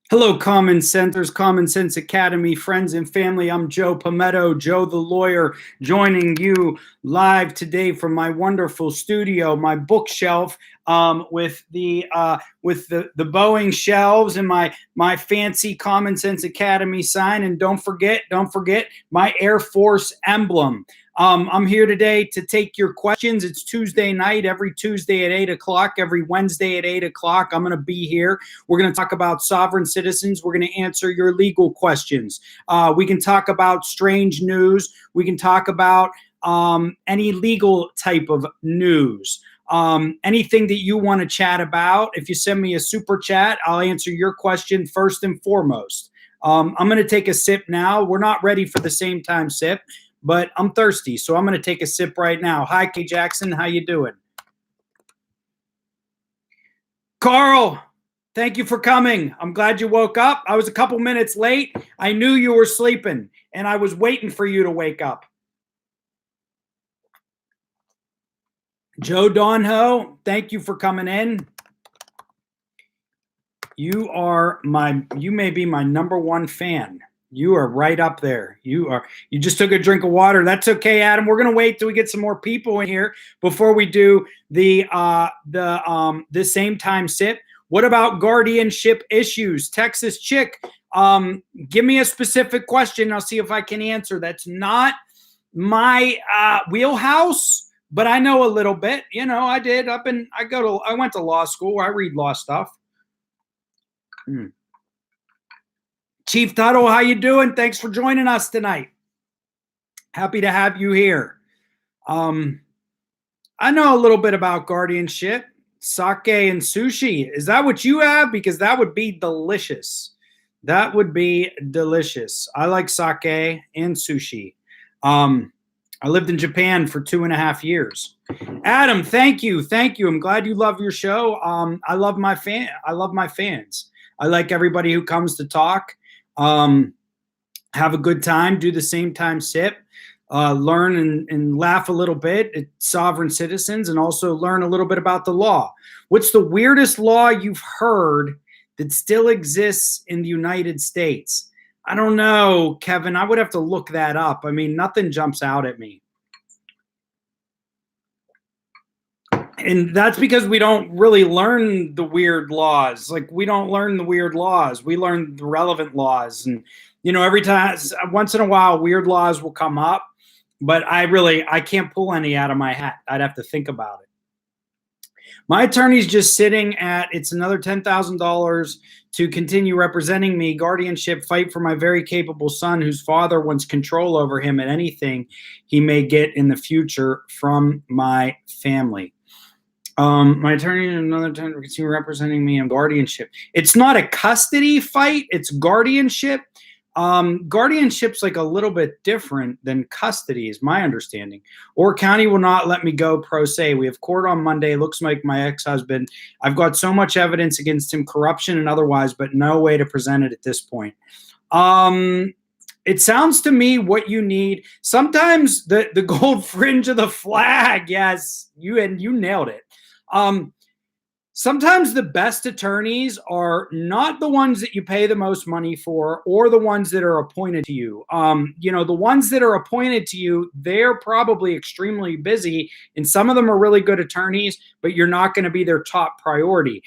Hello, Common Centers, Common Sense Academy, friends and family. I'm Joe Palmetto, Joe the lawyer, joining you live today from my wonderful studio, my bookshelf, with the Boeing shelves and my fancy Common Sense Academy sign. And don't forget my Air Force emblem. I'm here today to take your questions. It's Tuesday night, every Tuesday at 8 o'clock, every Wednesday at 8 o'clock. I'm going to be here. We're going to talk about sovereign citizens. We're going to answer your legal questions. We can talk about strange news. We can talk about any legal type of news. Anything that you want to chat about. If you send me a super chat, I'll answer your question first and foremost. I'm going to take a sip now. We're not ready for the same time sip, but I'm thirsty, so I'm going to take a sip right now. Hi, Kay Jackson. How you doing? Carl, thank you for coming. I'm glad you woke up. I was a couple minutes late. I knew you were sleeping, and I was waiting for you to wake up. Joe Donho, thank you for coming in. You may be my number one fan. You are right up there. You just took a drink of water. That's okay, Adam. We're gonna wait till we get some more people in here before we do the same time sip. What about guardianship issues? Texas Chick, give me a specific question. I'll see if I can answer. That's not my wheelhouse, but I know a little bit. You know, I did. I went to law school. I read law stuff. Chief Tuttle, how you doing? Thanks for joining us tonight. Happy to have you here. I know a little bit about guardianship, sake and sushi. Is that what you have? Because that would be delicious. That would be delicious. I like sake and sushi. I lived in Japan for 2.5 years. Adam, thank you. Thank you. I'm glad you love your show. I love my fans. I like everybody who comes to talk. Have a good time, do the same time sip, learn and laugh a little bit at sovereign citizens, and also learn a little bit about the law. What's the weirdest law you've heard that still exists in the United States? I don't know, Kevin. I would have to look that up. I mean, nothing jumps out at me. And that's because we don't really learn the weird laws. Like, we don't learn the weird laws. We learn the relevant laws. And, you know, every time, once in a while, weird laws will come up. But I can't pull any out of my hat. I'd have to think about it. My attorney's just sitting at, it's another $10,000 to continue representing me. Guardianship, fight for my very capable son whose father wants control over him and anything he may get in the future from my family. My attorney and another attorney continue representing me in guardianship. It's not a custody fight. It's guardianship. Guardianship's like a little bit different than custody is my understanding. Or county will not let me go pro se. We have court on Monday. Looks like my ex-husband. I've got so much evidence against him, corruption and otherwise, but no way to present it at this point. It sounds to me what you need. Sometimes the gold fringe of the flag. Yes, you nailed it. Sometimes the best attorneys are not the ones that you pay the most money for or the ones that are appointed to you. You know, the ones that are appointed to you, they're probably extremely busy, and some of them are really good attorneys, but you're not going to be their top priority.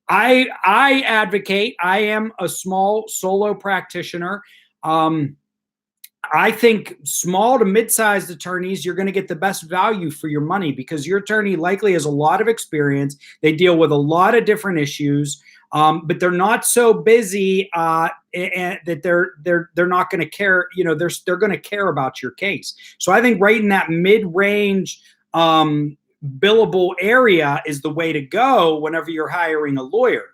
I advocate, I am a small solo practitioner. I think small to mid-sized attorneys, you're going to get the best value for your money because your attorney likely has a lot of experience. They deal with a lot of different issues, but they're not so busy and that they're not going to care. You know, they're going to care about your case. So I think right in that mid-range billable area is the way to go whenever you're hiring a lawyer.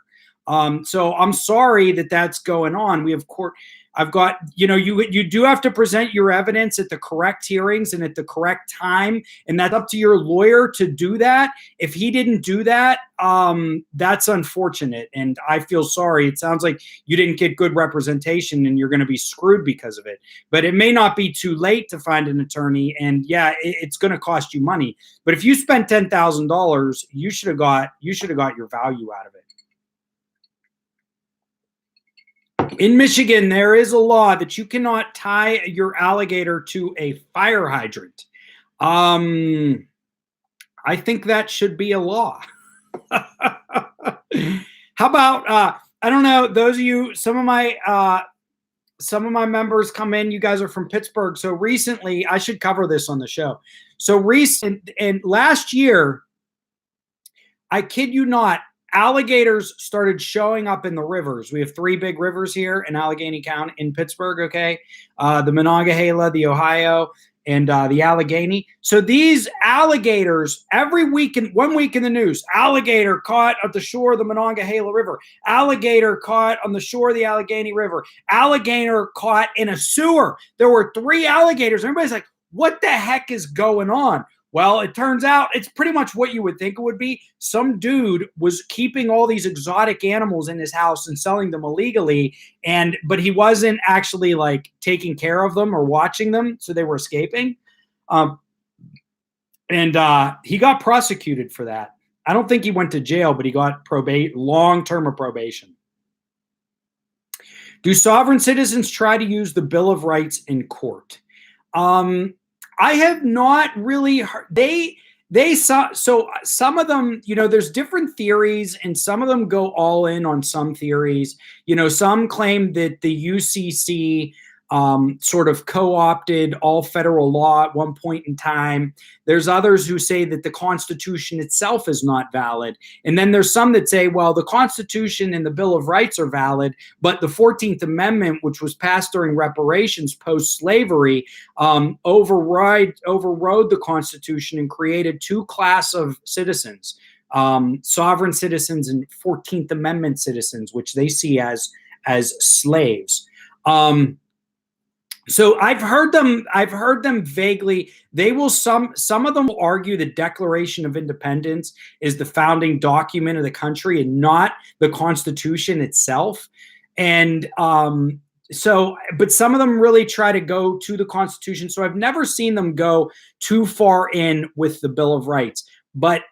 So I'm sorry that that's going on. We have court. I've got, you know, you do have to present your evidence at the correct hearings and at the correct time. And that's up to your lawyer to do that. If he didn't do that, that's unfortunate. And I feel sorry. It sounds like you didn't get good representation and you're going to be screwed because of it. But it may not be too late to find an attorney. And yeah, it's going to cost you money. But if you spent $10,000, you should have got your value out of it. In Michigan, there is a law that you cannot tie your alligator to a fire hydrant. I think that should be a law. How about I don't know, those of you, some of my members come in, you guys are from Pittsburgh. So recently, I should cover this on the show. So recent and last year, I kid you not, alligators started showing up in the rivers. We have 3 big rivers here in Allegheny County in Pittsburgh, okay? The Monongahela, the Ohio, and the Allegheny. So these alligators, every week, 1 week in the news, alligator caught at the shore of the Monongahela River, alligator caught on the shore of the Allegheny River, alligator caught in a sewer. There were 3 alligators. Everybody's like, what the heck is going on? Well, it turns out it's pretty much what you would think it would be. Some dude was keeping all these exotic animals in his house and selling them illegally, but he wasn't actually like taking care of them or watching them, so they were escaping. And he got prosecuted for that. I don't think he went to jail, but he got long term of probation. Do sovereign citizens try to use the Bill of Rights in court? I have not really heard. They saw, so some of them, there's different theories, and some of them go all in on some theories. Some claim that the UCC sort of co-opted all federal law at one point in time. There's others who say that the Constitution itself is not valid. And then there's some that say, well, the Constitution and the Bill of Rights are valid, but the 14th Amendment, which was passed during reparations post-slavery, overrode the Constitution and created 2 classes of citizens, sovereign citizens and 14th Amendment citizens, which they see as slaves. So I've heard them vaguely. They will some of them will argue the Declaration of Independence is the founding document of the country and not the Constitution itself. And but some of them really try to go to the Constitution. So I've never seen them go too far in with the Bill of Rights. But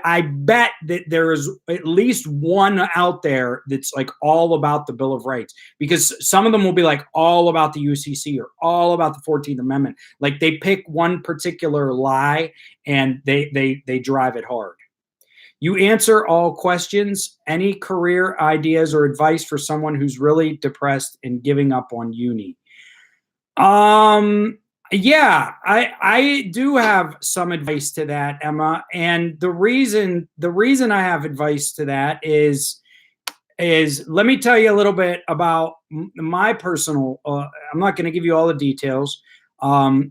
I bet that there is at least one out there that's like all about the Bill of Rights, because some of them will be like all about the UCC or all about the 14th Amendment. Like they pick one particular lie and they drive it hard. You answer all questions. Any career ideas or advice for someone who's really depressed and giving up on uni? Yeah, I do have some advice to that, Emma. And the reason I have advice to that is let me tell you a little bit about my personal, I'm not going to give you all the details.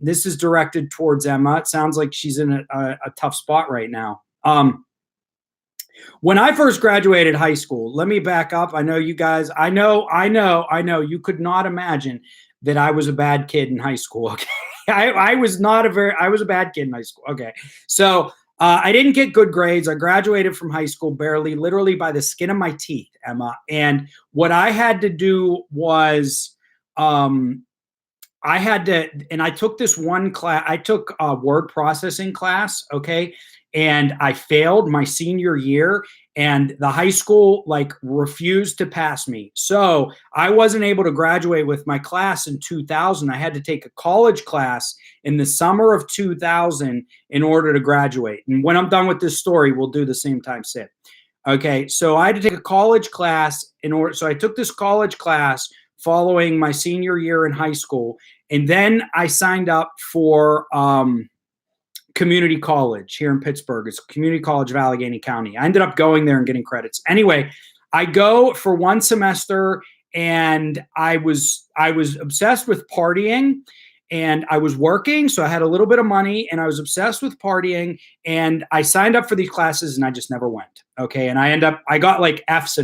This is directed towards Emma. It sounds like she's in a tough spot right now. When I first graduated high school, let me back up. I know you guys, I know you could not imagine that I was a bad kid in high school. Okay. I was a bad kid in high school. Okay. So I didn't get good grades. I graduated from high school barely, literally by the skin of my teeth, Emma. And what I had to do was I took this one class. I took a word processing class. Okay. And I failed my senior year, and the high school refused to pass me. So I wasn't able to graduate with my class in 2000. I had to take a college class in the summer of 2000 in order to graduate. And when I'm done with this story, we'll do the same time sit. Okay. So I had to take a college class so I took this college class following my senior year in high school. And then I signed up for, community college here in Pittsburgh. It's Community College of Allegheny County. I ended up going there and getting credits. Anyway, I go for one semester, and I was obsessed with partying, and I was working. So I had a little bit of money, and I was obsessed with partying, and I signed up for these classes, and I just never went. Okay. And I got Fs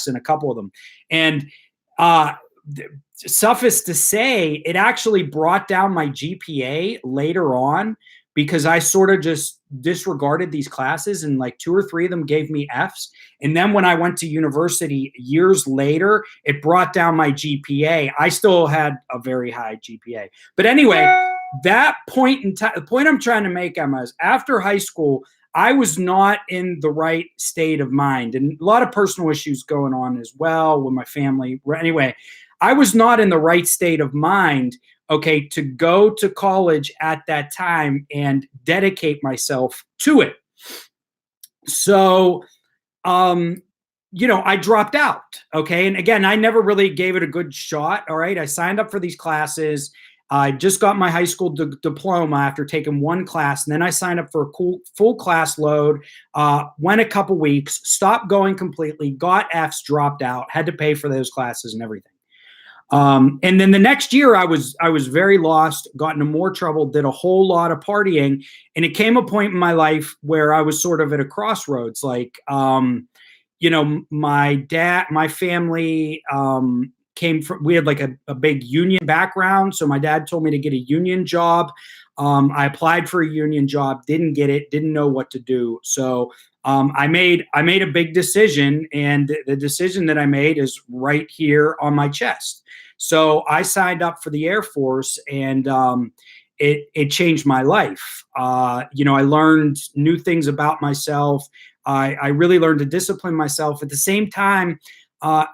in a couple of them. And, suffice to say, it actually brought down my GPA later on, because I sort of just disregarded these classes, and 2 or 3 of them gave me Fs. And then when I went to university years later, it brought down my GPA. I still had a very high GPA. But anyway, that point in time, the point I'm trying to make, Emma, is after high school, I was not in the right state of mind, and a lot of personal issues going on as well with my family. Anyway, I was not in the right state of mind, okay, to go to college at that time and dedicate myself to it. So, um, I dropped out. Okay. And again, I never really gave it a good shot. All right. I signed up for these classes. I just got my high school diploma after taking one class. And then I signed up for a full class load, went a couple weeks, stopped going completely, got F's, dropped out, had to pay for those classes and everything. And then the next year I was very lost, got into more trouble, did a whole lot of partying. And it came a point in my life where I was sort of at a crossroads. Like, my family came from, we had like a big union background. So my dad told me to get a union job. I applied for a union job, didn't get it, didn't know what to do. So I made a big decision, and the decision that I made is right here on my chest. So I signed up for the Air Force, and it changed my life. I learned new things about myself. I really learned to discipline myself. At the same time, I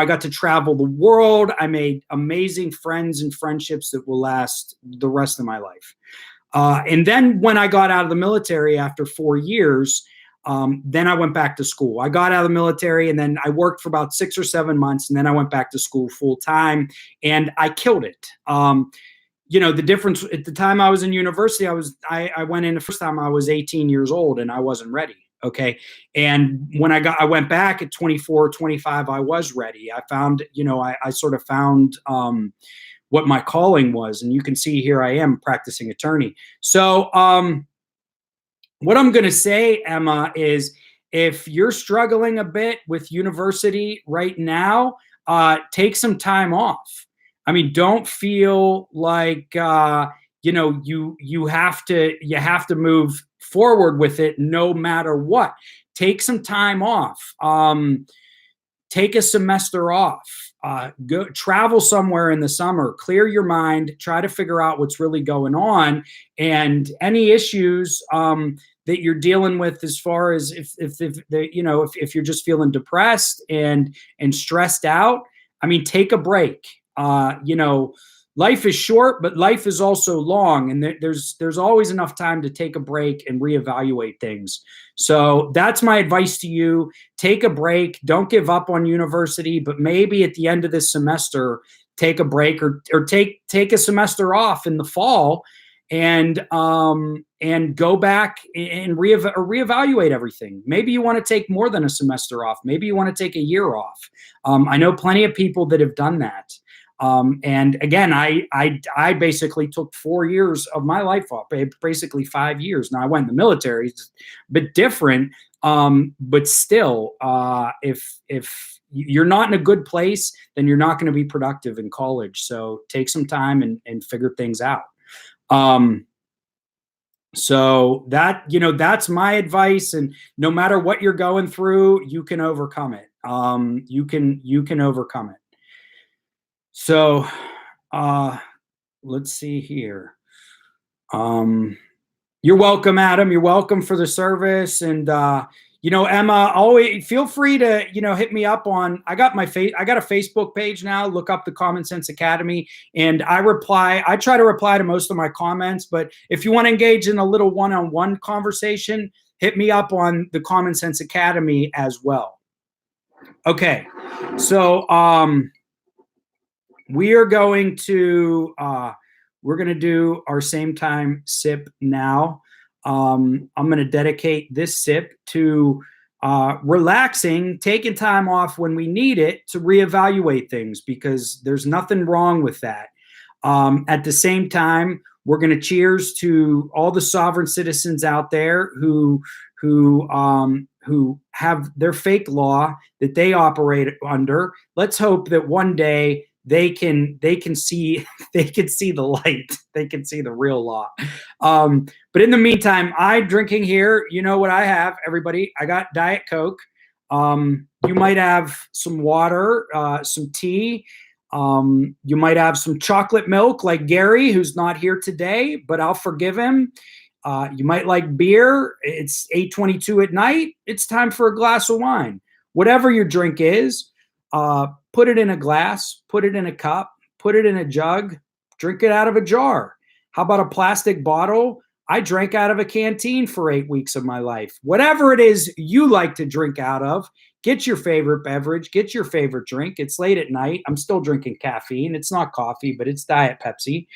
got to travel the world. I made amazing friends and friendships that will last the rest of my life. And then when I got out of the military after 4 years, then I went back to school. I got out of the military, and then I worked for about 6 or 7 months, and then I went back to school full time, and I killed it. The difference at the time I was in university, I went in the first time I was 18 years old, and I wasn't ready. Okay. And when I went back at 24, 25, I was ready. I found, I sort of found what my calling was. And you can see here I am practicing attorney. So what I'm going to say, Emma, is if you're struggling a bit with university right now, take some time off. I mean, don't feel like, you have to move forward with it no matter what. Take some time off. Take a semester off. Go travel somewhere in the summer. Clear your mind. Try to figure out what's really going on, and any issues that you're dealing with, as far as if you're just feeling depressed and stressed out. I mean, take a break. Life is short, but life is also long, and there's always enough time to take a break and reevaluate things. So that's my advice to you. Take a break. Don't give up on university, but maybe at the end of this semester, take a break, or take a semester off in the fall, and go back and reevaluate everything. Maybe you want to take more than a semester off. Maybe you want to take a year off. I know plenty of people that have done that. And again, I basically took 4 years of my life off, basically 5 years. Now I went in the military, it's a bit different. But still, if you're not in a good place, then you're not going to be productive in college. So take some time and figure things out. So that's my advice. And no matter what you're going through, you can overcome it. You can overcome it. So, let's see here. You're welcome, Adam. You're welcome for the service. And, Emma, always feel free to, hit me up on, I got a Facebook page now. Look up the Common Sense Academy, and I try to reply to most of my comments, but if you want to engage in a little one-on-one conversation, hit me up on the Common Sense Academy as well. Okay. So, we're going to do our same time sip now. I'm going to dedicate this sip to relaxing, taking time off when we need it to reevaluate things, because there's nothing wrong with that. At the same time, we're going to cheers to all the sovereign citizens out there who have their fake law that they operate under. Let's hope that one day they can see the light. They can see the real law. But in the meantime, I'm drinking here. You know what I have, everybody? I got Diet Coke. You might have some water, some tea. You might have some chocolate milk, like Gary, who's not here today, but I'll forgive him. You might like beer. It's 8:22 at night. It's time for a glass of wine. Whatever your drink is, put it in a glass, put it in a cup, put it in a jug, drink it out of a jar. How about a plastic bottle? I drank out of a canteen for 8 weeks of my life. Whatever it is you like to drink out of, get your favorite beverage, get your favorite drink. It's late at night. I'm still drinking caffeine. It's not coffee, but it's Diet Pepsi.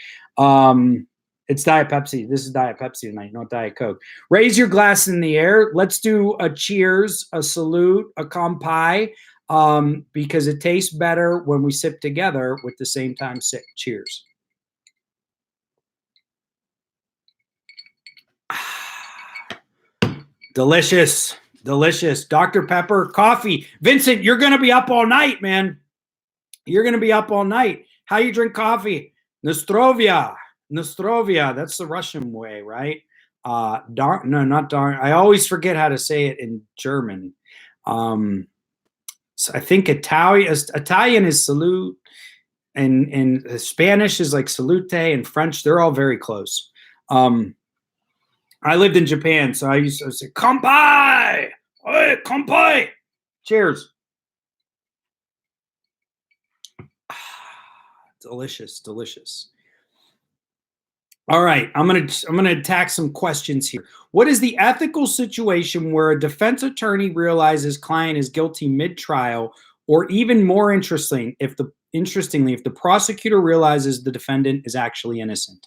It's Diet Pepsi. This is Diet Pepsi tonight, not Diet Coke. Raise your glass in the air. Let's do a cheers, a salute, a kampai, because it tastes better when we sip together with the same time sip. Cheers. Delicious, delicious. Dr. Pepper, coffee. Vincent, you're going to be up all night, man. You're going to be up all night. How you drink coffee? Nostrovia. Nostrovia. That's the Russian way, right? No, not darn. I always forget how to say it in German. So I think Italian is salute, and Spanish is like salute, and French, they're all very close. I lived in Japan, so I used to say, "Kampai! Hey, kampai!" Cheers. Delicious, delicious. All right, I'm gonna attack some questions here. What is the ethical situation where a defense attorney realizes client is guilty mid-trial, or even more interestingly, if the prosecutor realizes the defendant is actually innocent?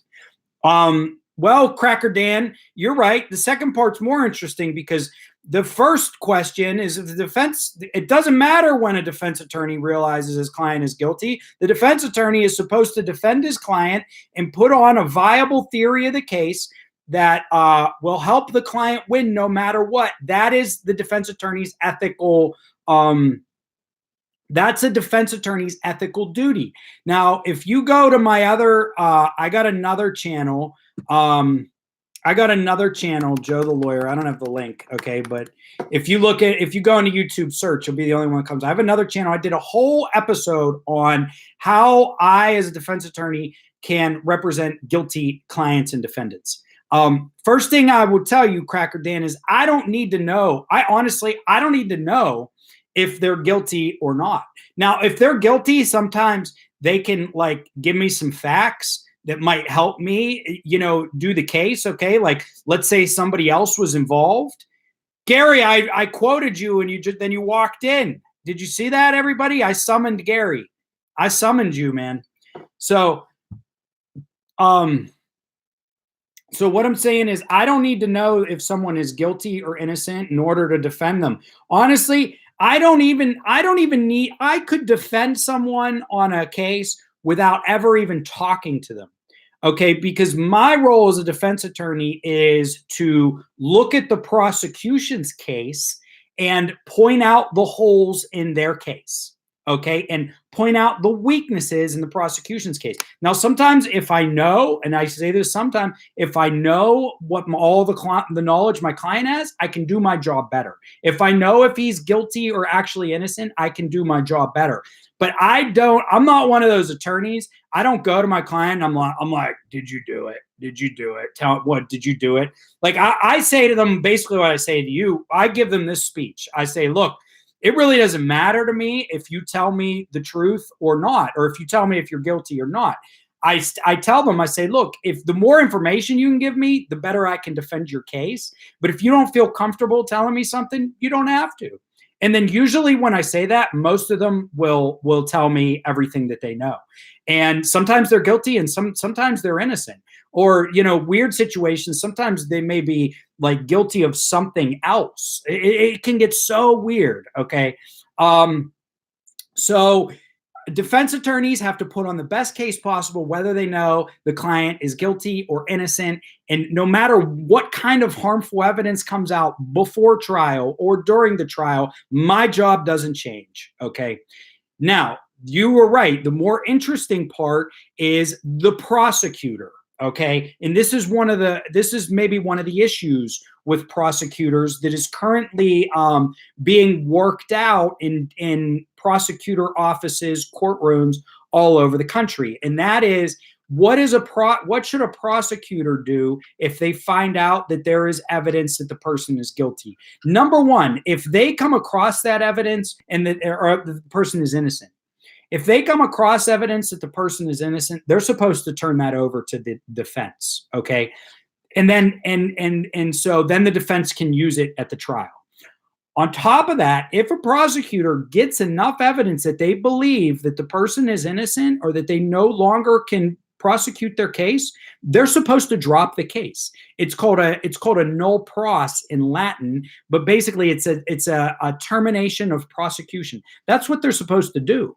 Well, Cracker Dan, you're right. The second part's more interesting because the first question is if the defense, it doesn't matter when a defense attorney realizes his client is guilty. The defense attorney is supposed to defend his client and put on a viable theory of the case that will help the client win no matter what. That is the defense attorney's ethical that's a defense attorney's ethical duty. Now, if you go to my other, I got another channel. I got another channel, Joe the Lawyer. I don't have the link, okay? But if you go into YouTube search, you'll be the only one that comes. I have another channel. I did a whole episode on how I, as a defense attorney, can represent guilty clients and defendants. First thing I will tell you, Cracker Dan, is I don't need to know. I don't need to know if they're guilty or not. Now, if they're guilty, sometimes they can like give me some facts that might help me, do the case. Okay. Like, let's say somebody else was involved. Gary, I quoted you and then you walked in. Did you see that, everybody? I summoned Gary. I summoned you, man. So what I'm saying is I don't need to know if someone is guilty or innocent in order to defend them. Honestly, I could defend someone on a case without ever even talking to them. Okay, because my role as a defense attorney is to look at the prosecution's case and point out the holes in their case. Okay, and point out the weaknesses in the prosecution's case. Now, sometimes if I know, and I say this sometimes, if I know what all the knowledge my client has, I can do my job better. If I know if he's guilty or actually innocent, I can do my job better. But I'm not one of those attorneys. I don't go to my client and I'm like, did you do it? Did you do it? Did you do it? Like I say to them basically what I say to you. I give them this speech. I say, look, it really doesn't matter to me if you tell me the truth or not, or if you tell me if you're guilty or not. I tell them, I say, look, if the more information you can give me, the better I can defend your case. But if you don't feel comfortable telling me something, you don't have to. And then usually when I say that, most of them will tell me everything that they know. And sometimes they're guilty and sometimes they're innocent. Or, weird situations, sometimes they may be like guilty of something else. It can get so weird, okay? So defense attorneys have to put on the best case possible, whether they know the client is guilty or innocent. And no matter what kind of harmful evidence comes out before trial or during the trial, my job doesn't change, okay? Now, you were right. The more interesting part is the prosecutor. Okay. And this is maybe one of the issues with prosecutors that is currently being worked out in prosecutor offices, courtrooms all over the country. And that is what should a prosecutor do if they find out that there is evidence that the person is guilty? Number one, if they come across that evidence and that the person is innocent, if they come across evidence that the person is innocent, they're supposed to turn that over to the defense, okay? And then so then the defense can use it at the trial. On top of that, if a prosecutor gets enough evidence that they believe that the person is innocent or that they no longer can prosecute their case, they're supposed to drop the case. It's called a null pros in Latin, but basically it's a termination of prosecution. That's what they're supposed to do.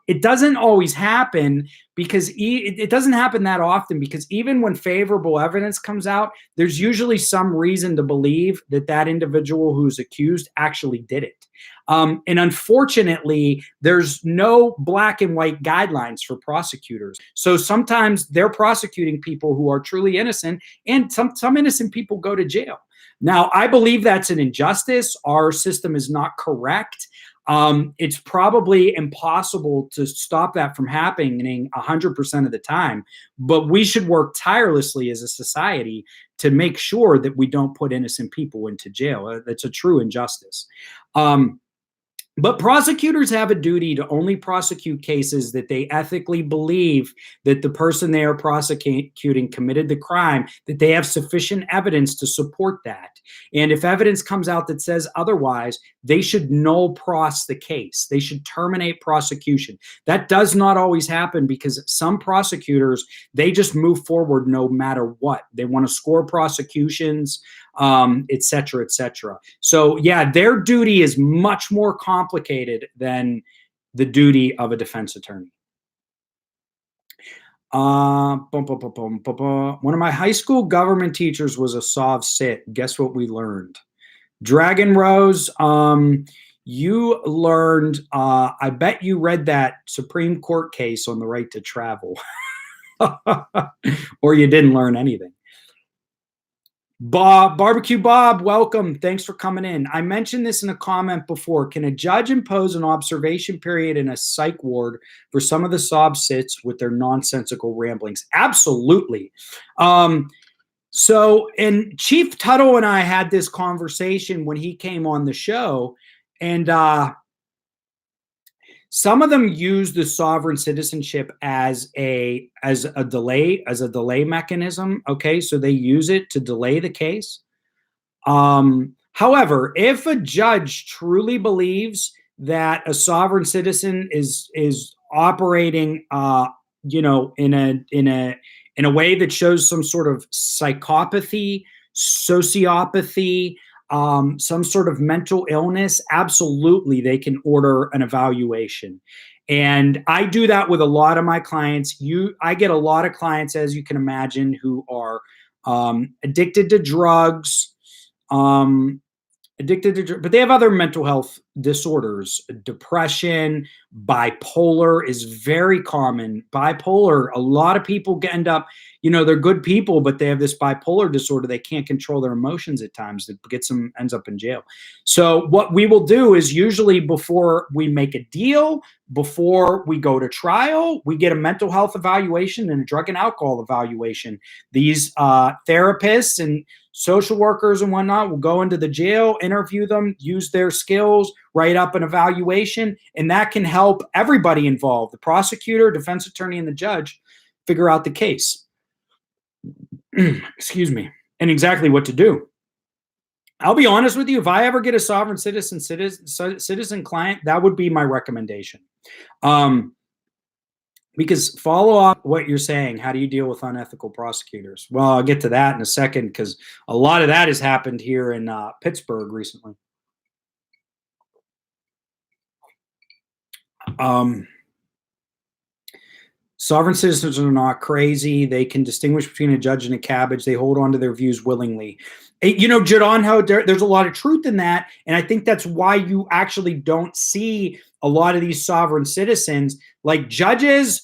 It doesn't always happen because it doesn't happen that often, because even when favorable evidence comes out, there's usually some reason to believe that that individual who's accused actually did it. And unfortunately, there's no black and white guidelines for prosecutors. So sometimes they're prosecuting people who are truly innocent, and some innocent people go to jail. Now, I believe that's an injustice. Our system is not correct. It's probably impossible to stop that from happening 100% of the time, but we should work tirelessly as a society to make sure that we don't put innocent people into jail. That's a true injustice. But prosecutors have a duty to only prosecute cases that they ethically believe that the person they are prosecuting committed the crime, that they have sufficient evidence to support that. And if evidence comes out that says otherwise, they should null pros the case. They should terminate prosecution. That does not always happen because some prosecutors, they just move forward no matter what. They want to score prosecutions, et cetera, et cetera. So yeah, their duty is much more complicated than the duty of a defense attorney. One of my high school government teachers was a Sov Sit. Guess what we learned? Dragon Rose, you learned, I bet you read that Supreme Court case on the right to travel. Or you didn't learn anything. Barbecue Bob, welcome. Thanks for coming in. I mentioned this in a comment before. Can a judge impose an observation period in a psych ward for some of the Sov Sits with their nonsensical ramblings? Absolutely. So, and Chief Tuttle and I had this conversation when he came on the show, and some of them use the sovereign citizenship as a delay mechanism. Okay, so they use it to delay the case. However, if a judge truly believes that a sovereign citizen is operating, in a way that shows some sort of psychopathy, sociopathy, some sort of mental illness, absolutely, they can order an evaluation. And I do that with a lot of my clients. I get a lot of clients, as you can imagine, who are addicted to drugs, but they have other mental health disorders. Depression, bipolar is very common. Bipolar, a lot of people end up, they're good people, but they have this bipolar disorder. They can't control their emotions at times. That ends up in jail. So what we will do is usually before we make a deal, before we go to trial, we get a mental health evaluation and a drug and alcohol evaluation. These therapists and social workers and whatnot will go into the jail, interview them, use their skills, write up an evaluation, and that can help everybody involved, the prosecutor, defense attorney, and the judge, figure out the case. Excuse me, and exactly what to do. I'll be honest with you, if I ever get a sovereign citizen client, that would be my recommendation. Because follow up what you're saying, how do you deal with unethical prosecutors? Well, I'll get to that in a second, because a lot of that has happened here in Pittsburgh recently. Sovereign citizens are not crazy. They can distinguish between a judge and a cabbage. They hold on to their views willingly. Jadon, there's a lot of truth in that. And I think that's why you actually don't see a lot of these sovereign citizens, like judges,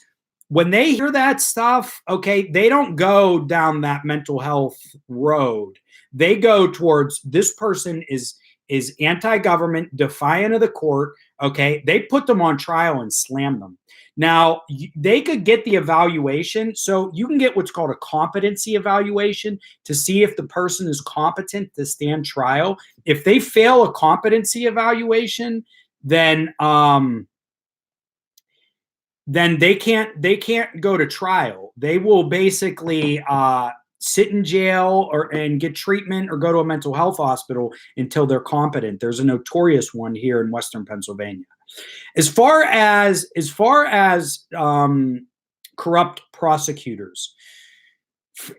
when they hear that stuff, okay, they don't go down that mental health road. They go towards, this person is is anti-government, defiant of the court. Okay, they put them on trial and slam them. Now, they could get the evaluation. So you can get what's called a competency evaluation to see if the person is competent to stand trial. If they fail a competency evaluation, then they can't go to trial. They will basically sit in jail and get treatment or go to a mental health hospital until they're competent. There's a notorious one here in Western Pennsylvania. As far as corrupt prosecutors,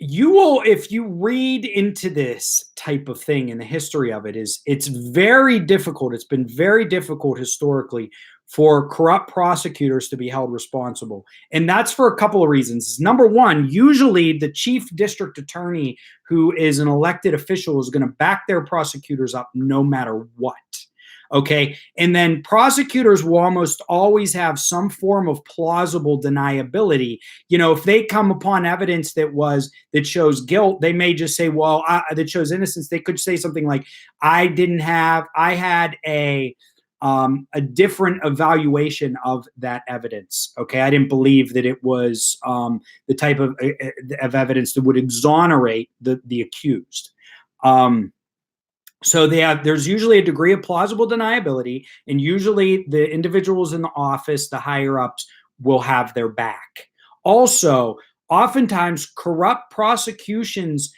you will, if you read into this type of thing and the history of it, it's very difficult. It's been very difficult historically for corrupt prosecutors to be held responsible. And that's for a couple of reasons. Number one, usually the chief district attorney, who is an elected official, is going to back their prosecutors up no matter what. Okay. And then prosecutors will almost always have some form of plausible deniability. You know, if they come upon evidence that shows guilt, they may just say, well, that shows innocence. They could say something like, I had a different evaluation of that evidence. Okay. I didn't believe that it was the type of evidence that would exonerate the accused. So there's usually a degree of plausible deniability, and usually the individuals in the office, the higher ups, will have their back. Also, oftentimes corrupt prosecutions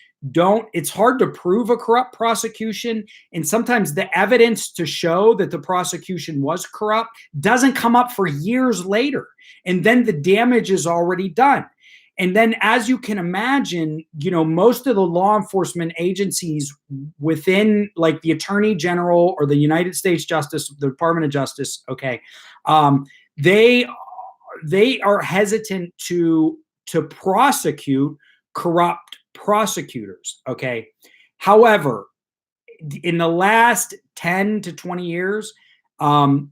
it's hard to prove a corrupt prosecution, and sometimes the evidence to show that the prosecution was corrupt doesn't come up for years later, and then the damage is already done. And then, as you can imagine, you know, most of the law enforcement agencies within, like, the Attorney General or the United States Justice, the Department of Justice, okay, they are hesitant to prosecute corrupt prosecutors. Okay. However, in the last 10 to 20 years,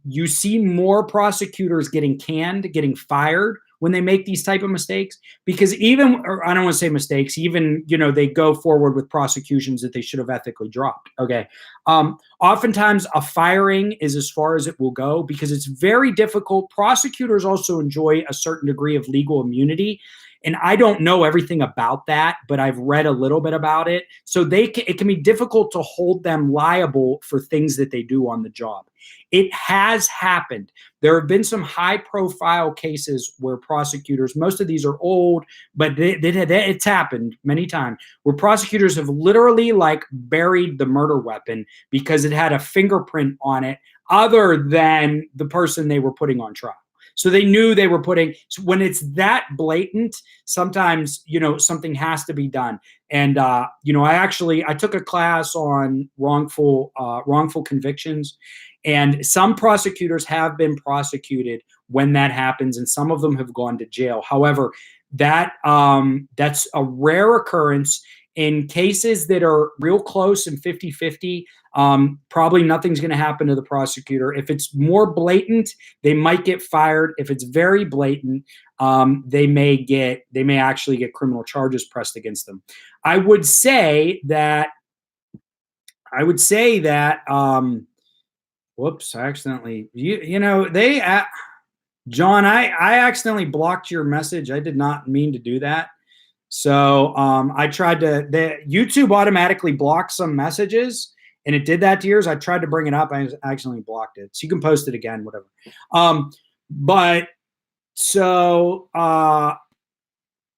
you see more prosecutors getting canned, getting fired when they make these type of mistakes, because or I don't want to say mistakes, even, you know, they go forward with prosecutions that they should have ethically dropped. Okay. Oftentimes a firing is as far as it will go, because it's very difficult. Prosecutors also enjoy a certain degree of legal immunity. And I don't know everything about that, but I've read a little bit about it. So it can be difficult to hold them liable for things that they do on the job. It has happened. There have been some high-profile cases where prosecutors, most of these are old, but it's happened many times, where prosecutors have literally, like, buried the murder weapon because it had a fingerprint on it other than the person they were putting on trial. So they knew they were so when it's that blatant, sometimes, you know, something has to be done. And, you know, I took a class on wrongful convictions, and some prosecutors have been prosecuted when that happens, and some of them have gone to jail. However, that's a rare occurrence. In cases that are real close and 50-50, probably nothing's going to happen to the prosecutor. If it's more blatant, they might get fired. If it's very blatant, they may actually get criminal charges pressed against them. I would say that whoops, I accidentally, John, I accidentally blocked your message. I did not mean to do that. So I tried YouTube automatically blocks some messages, and it did that to yours. I tried to bring it up. I accidentally blocked it. So you can post it again, whatever.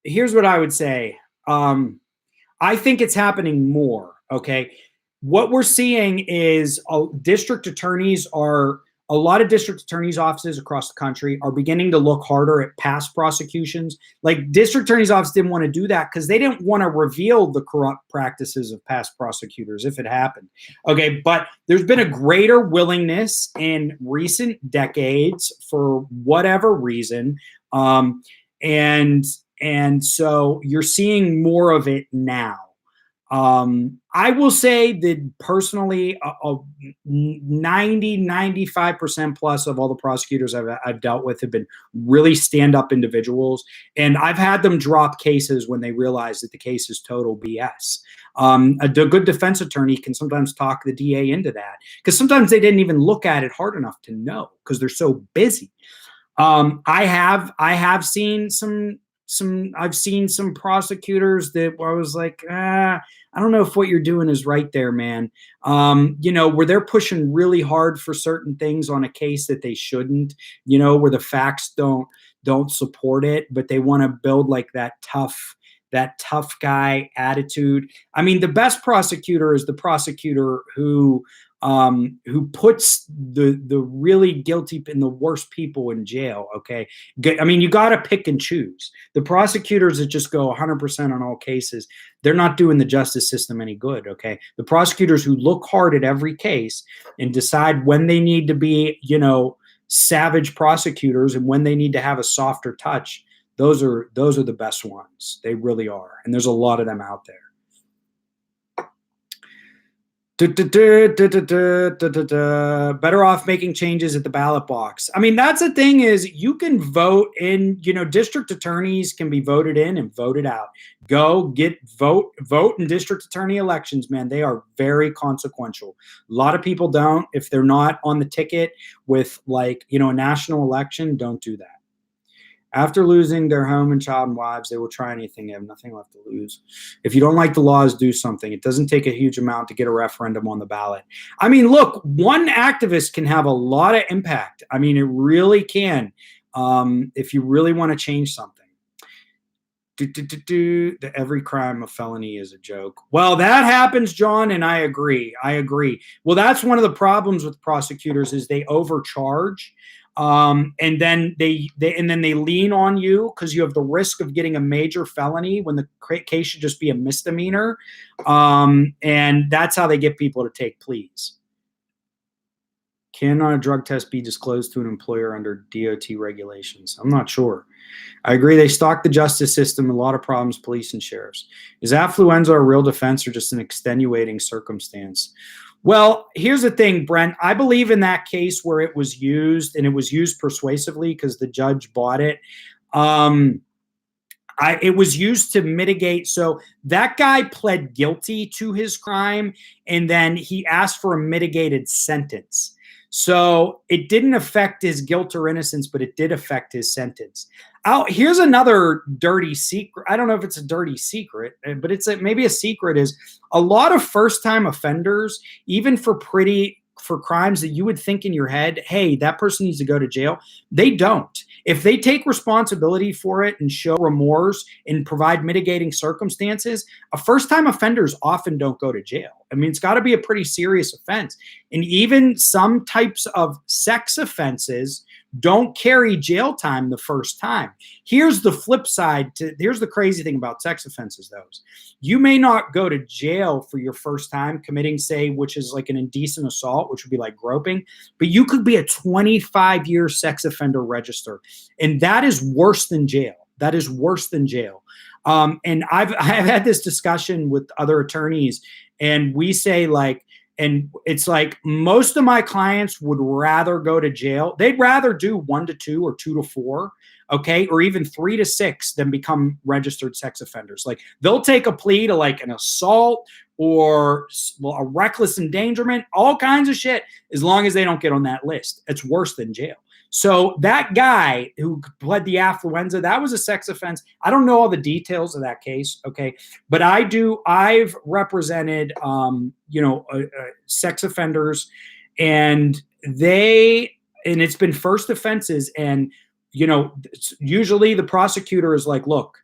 Here's what I would say. I think it's happening more. Okay. What we're seeing is a lot of district attorneys' offices across the country are beginning to look harder at past prosecutions. Like, district attorney's office didn't want to do that because they didn't want to reveal the corrupt practices of past prosecutors if it happened. Okay, but there's been a greater willingness in recent decades for whatever reason, and so you're seeing more of it now. I will say that personally, 90, 95% plus of all the prosecutors I've dealt with have been really stand up individuals. And I've had them drop cases when they realize that the case is total BS. A good defense attorney can sometimes talk the DA into that because sometimes they didn't even look at it hard enough to know because they're so busy. I have seen some prosecutors that I was like, I don't know if what you're doing is right there, man. Where they're pushing really hard for certain things on a case that they shouldn't, where the facts don't support it, but they want to build like that tough guy attitude. I mean, the best prosecutor is the prosecutor who puts the really guilty and the worst people in jail. Okay. I mean, you got to pick and choose. The prosecutors that just go 100% on all cases, they're not doing the justice system any good. Okay. The prosecutors who look hard at every case and decide when they need to be, savage prosecutors and when they need to have a softer touch, those are the best ones. They really are. And there's a lot of them out there. Better off making changes at the ballot box. I mean, that's the thing is you can vote in, district attorneys can be voted in and voted out. Vote in district attorney elections, man. They are very consequential. A lot of people don't, if they're not on the ticket with a national election, don't do that. After losing their home and child and wives, they will try anything. They have nothing left to lose. If you don't like the laws, do something. It doesn't take a huge amount to get a referendum on the ballot. I mean, look, one activist can have a lot of impact. I mean, it really can, if you really want to change something. Every crime a felony is a joke. Well, that happens, John, and I agree. Well, that's one of the problems with prosecutors is they overcharge. And then they lean on you because you have the risk of getting a major felony when the case should just be a misdemeanor. And that's how they get people to take pleas. Can a drug test be disclosed to an employer under DOT regulations? I'm not sure. I agree. They stock the justice system. A lot of problems, police and sheriffs. Is affluenza a real defense or just an extenuating circumstance? Well, here's the thing, Brent. I believe in that case where it was used, and it was used persuasively because the judge bought it. It was used to mitigate. So that guy pled guilty to his crime, and then he asked for a mitigated sentence. So it didn't affect his guilt or innocence, but it did affect his sentence. Here's another dirty secret. I don't know if it's a dirty secret, but it's maybe a secret is a lot of first-time offenders, even for crimes that you would think in your head, hey, that person needs to go to jail. They don't. If they take responsibility for it and show remorse and provide mitigating circumstances, first-time offenders often don't go to jail. I mean, it's got to be a pretty serious offense. And even some types of sex offenses don't carry jail time the first time. Here's the flip side. Here's the crazy thing about sex offenses, though. You may not go to jail for your first time committing, say, which is like an indecent assault, which would be like groping, but you could be a 25-year sex offender register. And that is worse than jail. That is worse than jail. And I've had this discussion with other attorneys, and we say and it's like most of my clients would rather go to jail. They'd rather do 1 to 2 or 2 to 4, okay, or even 3 to 6 than become registered sex offenders. Like they'll take a plea to like an assault or a reckless endangerment, all kinds of shit, as long as they don't get on that list. It's worse than jail. So that guy who pled the affluenza, that was a sex offense. I don't know all the details of that case, okay, but I've represented, sex offenders, and it's been first offenses, and usually the prosecutor is like, look,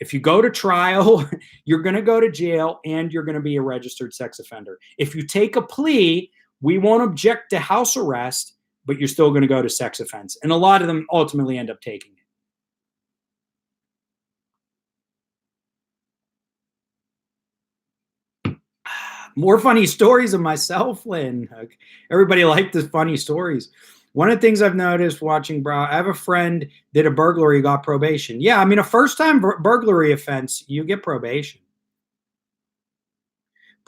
if you go to trial, you're going to go to jail, and you're going to be a registered sex offender. If you take a plea, we won't object to house arrest, but you're still going to go to sex offense. And a lot of them ultimately end up taking it. More funny stories of myself, Lynn. Everybody liked the funny stories. One of the things I've noticed watching I have a friend did a burglary, got probation. Yeah, I mean, a first-time burglary offense, you get probation.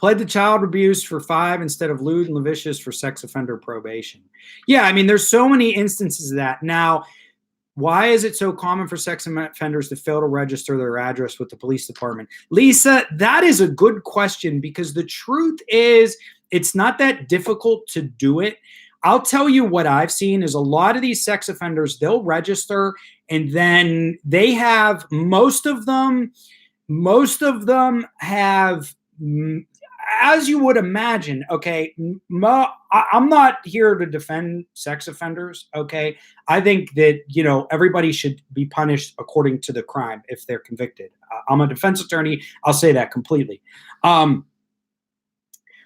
Pled to child abuse for 5 instead of lewd and lascivious for sex offender probation. Yeah, I mean, there's so many instances of that. Now, why is it so common for sex offenders to fail to register their address with the police department? Lisa, that is a good question, because the truth is it's not that difficult to do it. I'll tell you what I've seen is a lot of these sex offenders, they'll register, and then they have, most of them have, as you would imagine, okay, I'm not here to defend sex offenders, okay? I think that, you know, everybody should be punished according to the crime if they're convicted. I'm a defense attorney. I'll say that completely.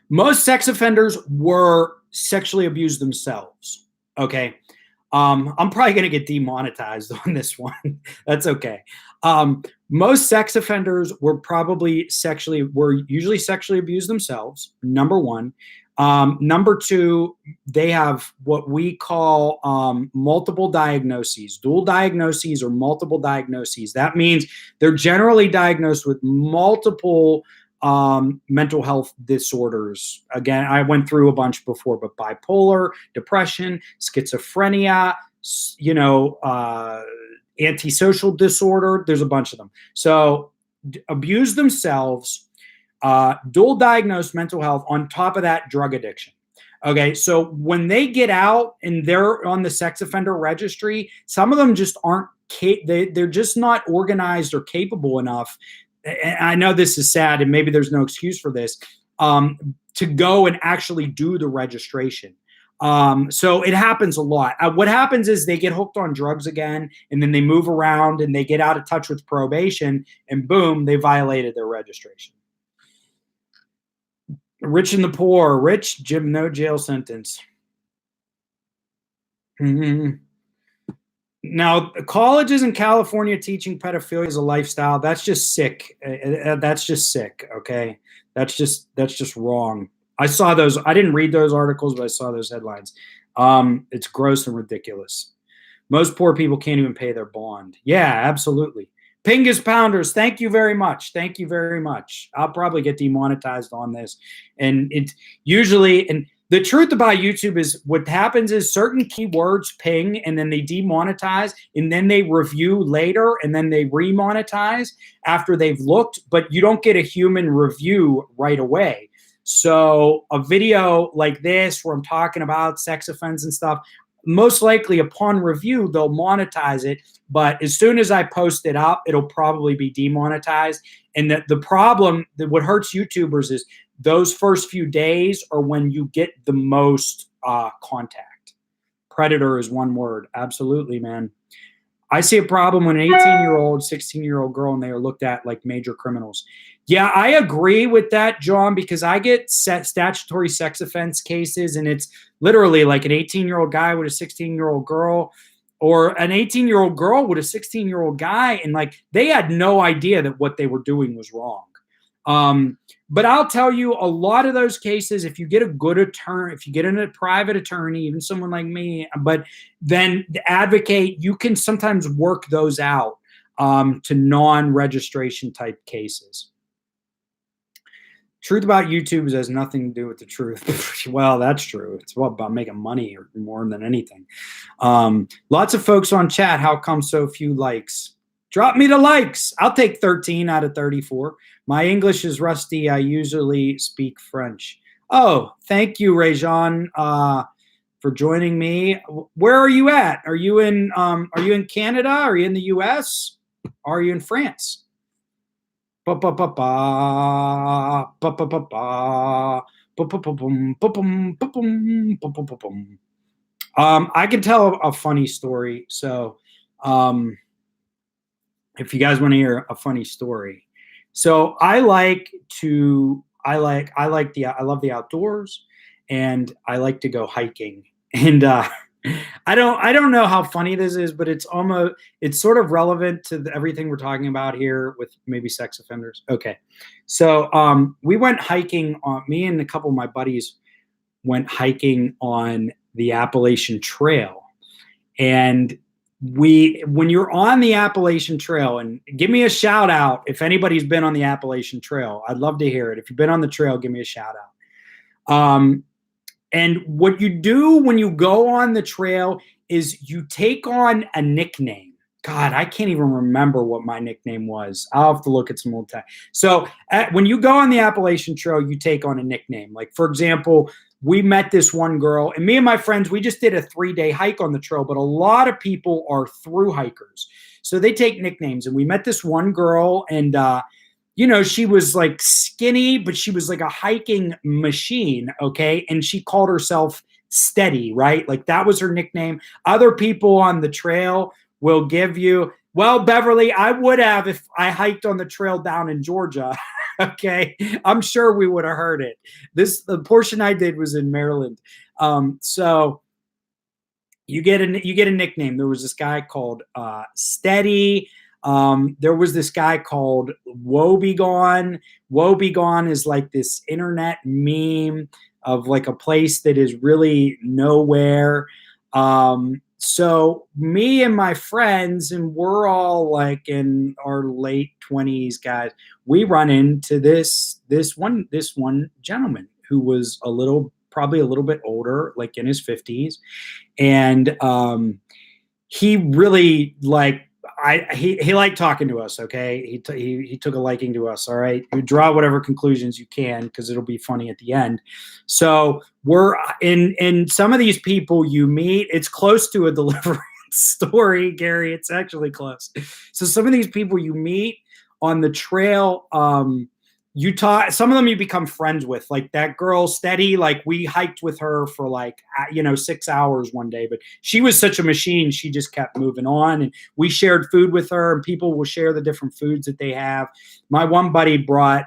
Most sex offenders were sexually abused themselves, okay? I'm probably going to get demonetized on this one. That's okay. Most sex offenders were usually sexually abused themselves, number one. Number two, they have what we call multiple diagnoses, dual diagnoses or multiple diagnoses. That means they're generally diagnosed with multiple mental health disorders. Again, I went through a bunch before, but bipolar, depression, schizophrenia, you know, antisocial disorder. There's a bunch of them. So abuse themselves, dual diagnosed mental health, on top of that, drug addiction. Okay, so when they get out and they're on the sex offender registry, some of them just aren't, they're just not organized or capable enough. And I know this is sad and maybe there's no excuse for this, to go and actually do the registration. So it happens a lot. What happens is they get hooked on drugs again, and then they move around and they get out of touch with probation, and boom, they violated their registration. Rich and the poor. Rich, Jim, no jail sentence. Now, colleges in California teaching pedophilia is a lifestyle. That's just sick. That's just sick. Okay, that's just wrong. I saw those. I didn't read those articles, but I saw those headlines. It's gross and ridiculous. Most poor people can't even pay their bond. Yeah, absolutely. Pingus Pounders, thank you very much. Thank you very much. I'll probably get demonetized on this. And it's usually, and the truth about YouTube is what happens is certain keywords ping and then they demonetize and then they review later and then they remonetize after they've looked, but you don't get a human review right away. So a video like this where I'm talking about sex offense and stuff, most likely upon review, they'll monetize it. But as soon as I post it up, it'll probably be demonetized. And the problem, that what hurts YouTubers is those first few days are when you get the most contact. Predator is one word. Absolutely, man. I see a problem when an 18-year-old, 16-year-old girl, and they are looked at like major criminals. Yeah, I agree with that, John, because I get statutory sex offense cases, and it's literally like an 18-year-old guy with a 16-year-old girl, or an 18-year-old girl with a 16-year-old guy, and like they had no idea that what they were doing was wrong. But I'll tell you, a lot of those cases, if you get a good attorney, if you get a private attorney, even someone like me, but then advocate, you can sometimes work those out to non-registration type cases. Truth about YouTube has nothing to do with the truth. Well, that's true. It's about making money or more than anything. Lots of folks on chat. How come so few likes? Drop me the likes. I'll take 13 out of 34. My English is rusty. I usually speak French. Oh, thank you, Rajan, for joining me. Where are you at? Are you in Canada? Are you in the US? Are you in France? I can tell a funny story. So, if you guys want to hear a funny story. So I love the outdoors, and I like to go hiking. And I don't know how funny this is, but it's sort of relevant to everything we're talking about here with maybe sex offenders. Okay. So we went hiking me and a couple of my buddies went hiking on the Appalachian Trail. And when you're on the Appalachian Trail, and give me a shout out if anybody's been on the Appalachian Trail. I'd love to hear it. If you've been on the trail, give me a shout out. And what you do when you go on the trail is you take on a nickname. God, I can't even remember what my nickname was. I'll have to look at some old time. So when you go on the Appalachian Trail, you take on a nickname. Like, for example, we met this one girl, and me and my friends, we just did a 3-day hike on the trail, but a lot of people are through hikers. So they take nicknames, and we met this one girl, and she was like skinny, but she was like a hiking machine, okay? And she called herself Steady, right? Like that was her nickname. Other people on the trail will give you, well, Beverly, I would have if I hiked on the trail down in Georgia. Okay, I'm sure we would have heard it. The portion I did was in Maryland. So you get a nickname. There was this guy called Steady. There was this guy called Woebegone. Woebegone is like this internet meme of like a place that is really nowhere. So me and my friends, and we're all like in our late 20s, guys, we run into this one gentleman who was probably a little bit older, like in his 50s. And he really he liked talking to us. Okay. He took a liking to us. All right. You draw whatever conclusions you can, because it'll be funny at the end. So we're in some of these people you meet, it's close to a Deliverance story, Gary. It's actually close. So some of these people you meet on the trail, you talk, some of them you become friends with, like that girl Steady. Like we hiked with her for 6 hours one day, but she was such a machine. She just kept moving on, and we shared food with her, and people will share the different foods that they have. My one buddy brought,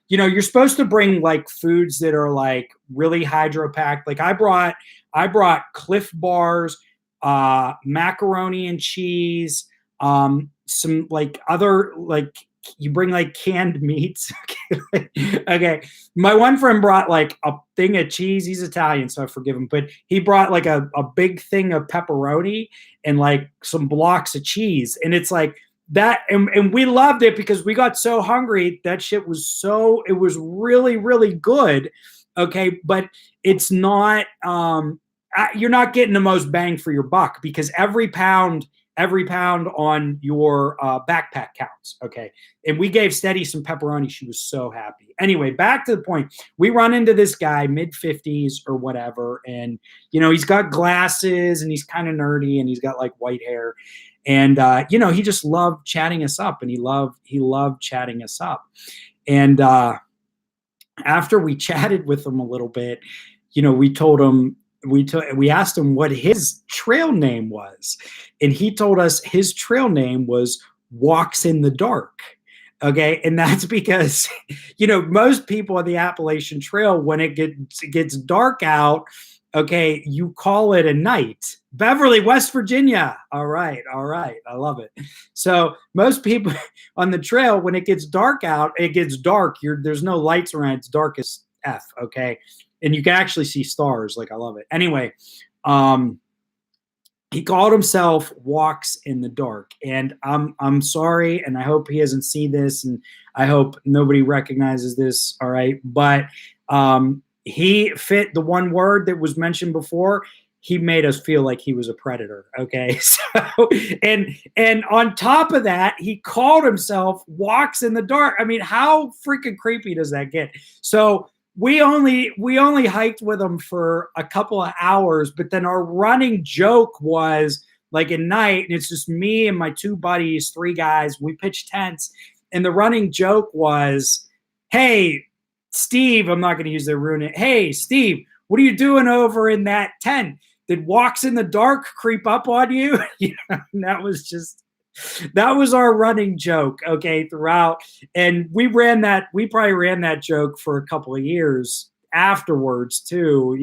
you're supposed to bring like foods that are like really hydro packed. Like I brought Cliff Bars, macaroni and cheese, some like other, like, you bring like canned meats. Okay. My one friend brought like a thing of cheese. He's Italian, so I forgive him, but he brought like a big thing of pepperoni and like some blocks of cheese. And it's like that. And we loved it because we got so hungry. That shit was it was really, really good. Okay. But it's not, you're not getting the most bang for your buck, because every pound on your backpack counts. Okay. And we gave Steady some pepperoni. She was so happy. Anyway, back to the point. We run into this guy, mid-50s or whatever. And, he's got glasses, and he's kind of nerdy, and he's got like white hair. And, he just loved chatting us up, and he loved chatting us up. And after we chatted with him a little bit, we told him, we asked him what his trail name was, and he told us his trail name was Walks in the Dark. Okay. And that's because, most people on the Appalachian Trail, when it gets dark out, okay, you call it a night. Beverly, West Virginia. All right. I love it. So most people on the trail, when it gets dark out, it gets dark. There's no lights around. It's dark as F. Okay. And you can actually see stars. Like, I love it. Anyway, he called himself Walks in the Dark. And I'm sorry, and I hope he doesn't see this, and I hope nobody recognizes this. All right. But he fit the one word that was mentioned before. He made us feel like he was a predator. Okay. So, and on top of that, he called himself Walks in the Dark. I mean, how freaking creepy does that get? So we only hiked with him for a couple of hours, but then our running joke was like at night, and it's just me and my two buddies, 3 guys, we pitched tents. And the running joke was, hey, Steve, I'm not going to use their ruin it. Hey, Steve, what are you doing over in that tent? Did Walks in the Dark creep up on you? That was our running joke, okay, throughout. And we probably ran that joke for a couple of years afterwards too.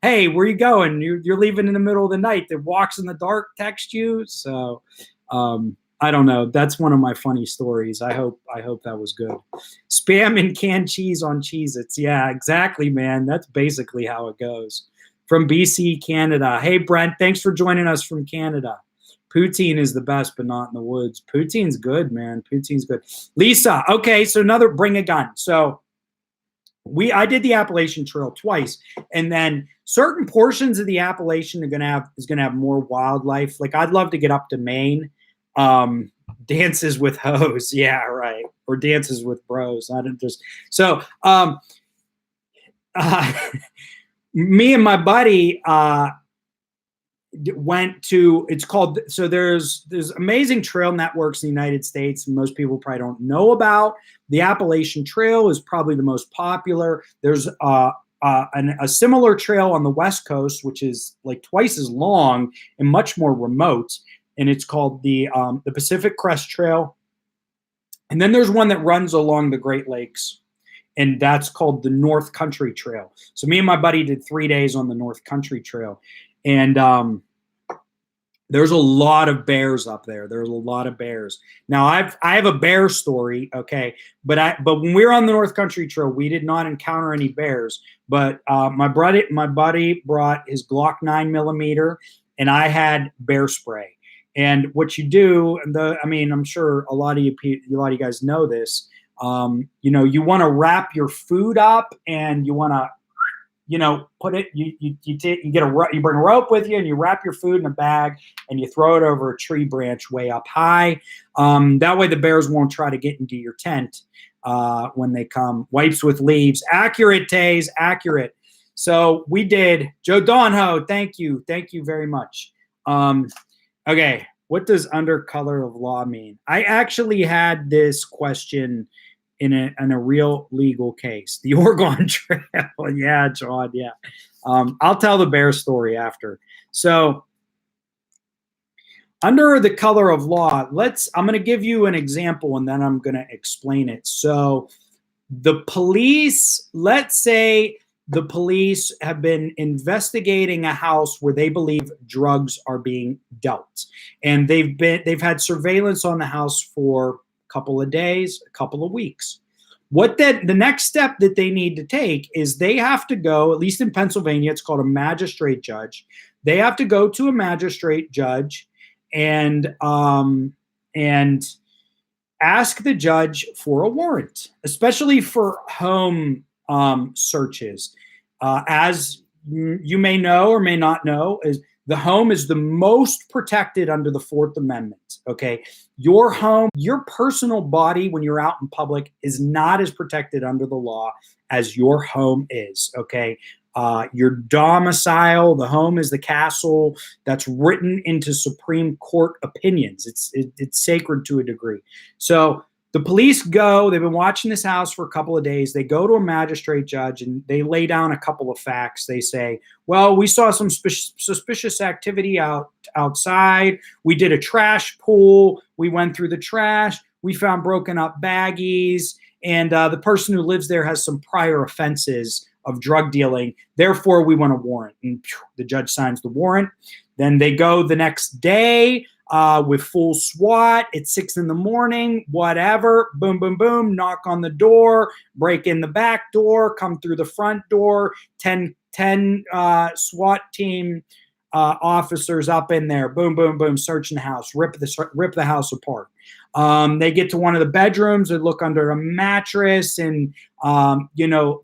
Hey, where you going? You're leaving in the middle of the night. Did Walks in the Dark text you? So I don't know. That's one of my funny stories. I hope that was good. Spam and canned cheese on Cheez-Its. Yeah, exactly, man. That's basically how it goes. From BC, Canada. Hey, Brent, thanks for joining us from Canada. Poutine is the best, but not in the woods. Poutine's good, man. Poutine's good. Lisa, okay, so another bring a gun. So I did the Appalachian Trail twice, and then certain portions of the Appalachian is gonna have more wildlife. Like I'd love to get up to Maine. Dances with hoes, yeah, right, or dances with bros. I don't just so. Me and my buddy went to, it's called, so there's amazing trail networks in the United States most people probably don't know about. The Appalachian Trail is probably the most popular. There's a similar trail on the West Coast, which is like twice as long and much more remote, and it's called the Pacific Crest Trail. And then there's one that runs along the Great Lakes, and that's called the North Country Trail. So me and my buddy did 3 days on the North Country Trail. And there's a lot of bears up there. There's a lot of bears. Now I have a bear story, okay, but when we were on the North Country Trail, we did not encounter any bears. But my buddy brought his Glock 9mm, and I had bear spray. And what you do, I'm sure a lot of you guys know this. You want to wrap your food up, and you want to, put it, you bring a rope with you, and you wrap your food in a bag, and you throw it over a tree branch way up high. That way the bears won't try to get into your tent when they come. Wipes with leaves. Accurate, Taze, accurate. So we did. Joe Donho, thank you. Thank you very much. Okay, what does under color of law mean? I actually had this question in a real legal case, the Oregon Trail. Yeah, John, yeah. I'll tell the bear story after. So under the color of law, I'm going to give you an example, and then I'm going to explain it. So the police, let's say the police have been investigating a house where they believe drugs are being dealt, and they've had surveillance on the house for couple of days, a couple of weeks. The next step that they need to take is they have to go, at least in Pennsylvania, it's called a magistrate judge. They have to go to a magistrate judge and ask the judge for a warrant, especially for home searches. As you may know or may not know, is the home is the most protected under the Fourth Amendment, okay? Your home, your personal body when you're out in public is not as protected under the law as your home is, okay? Your domicile, the home is the castle. That's written into Supreme Court opinions. It's sacred to a degree. So the police they've been watching this house for a couple of days. They go to a magistrate judge and they lay down a couple of facts. They say, well, we saw some suspicious activity outside. We did a trash pull. We went through the trash. We found broken up baggies. And the person who lives there has some prior offenses of drug dealing. Therefore, we want a warrant. And the judge signs the warrant. Then they go the next day with full SWAT at 6 a.m, whatever, boom, boom, boom, knock on the door, break in the back door, come through the front door, 10 SWAT team officers up in there, boom, boom, boom, searching the house, rip the house apart. They get to one of the bedrooms, they look under a mattress, and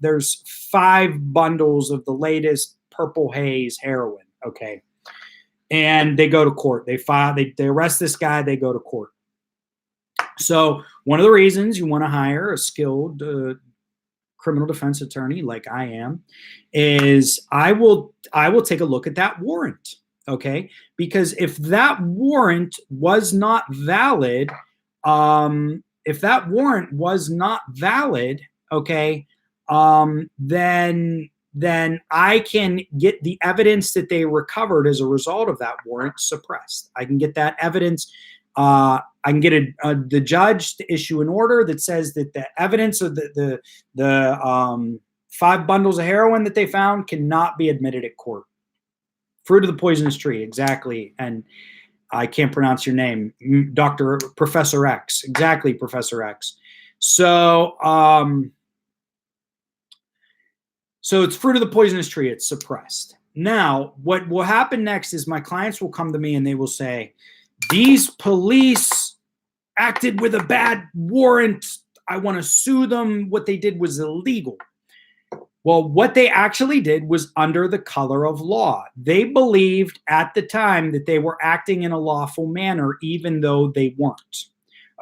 there's 5 bundles of the latest Purple Haze heroin, okay? And they go to court. They arrest this guy. They go to court. So one of the reasons you want to hire a skilled criminal defense attorney like I am is I will take a look at that warrant, okay? Because if that warrant was not valid, okay, then I can get the evidence that they recovered as a result of that warrant suppressed. I can get that evidence. I can get the judge to issue an order that says that the evidence of the 5 bundles of heroin that they found cannot be admitted at court. Fruit of the poisonous tree, exactly. And I can't pronounce your name, Professor X. Exactly, Professor X. So it's fruit of the poisonous tree. It's suppressed. Now, what will happen next is my clients will come to me and they will say, these police acted with a bad warrant. I want to sue them. What they did was illegal. Well, what they actually did was under the color of law. They believed at the time that they were acting in a lawful manner, even though they weren't.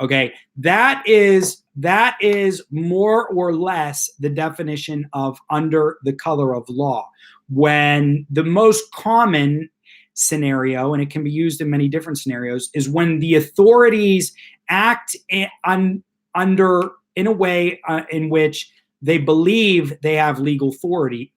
Okay, that is more or less the definition of under the color of law. When the most common scenario, and it can be used in many different scenarios, is when the authorities act under in a way in which they believe they have legal authority,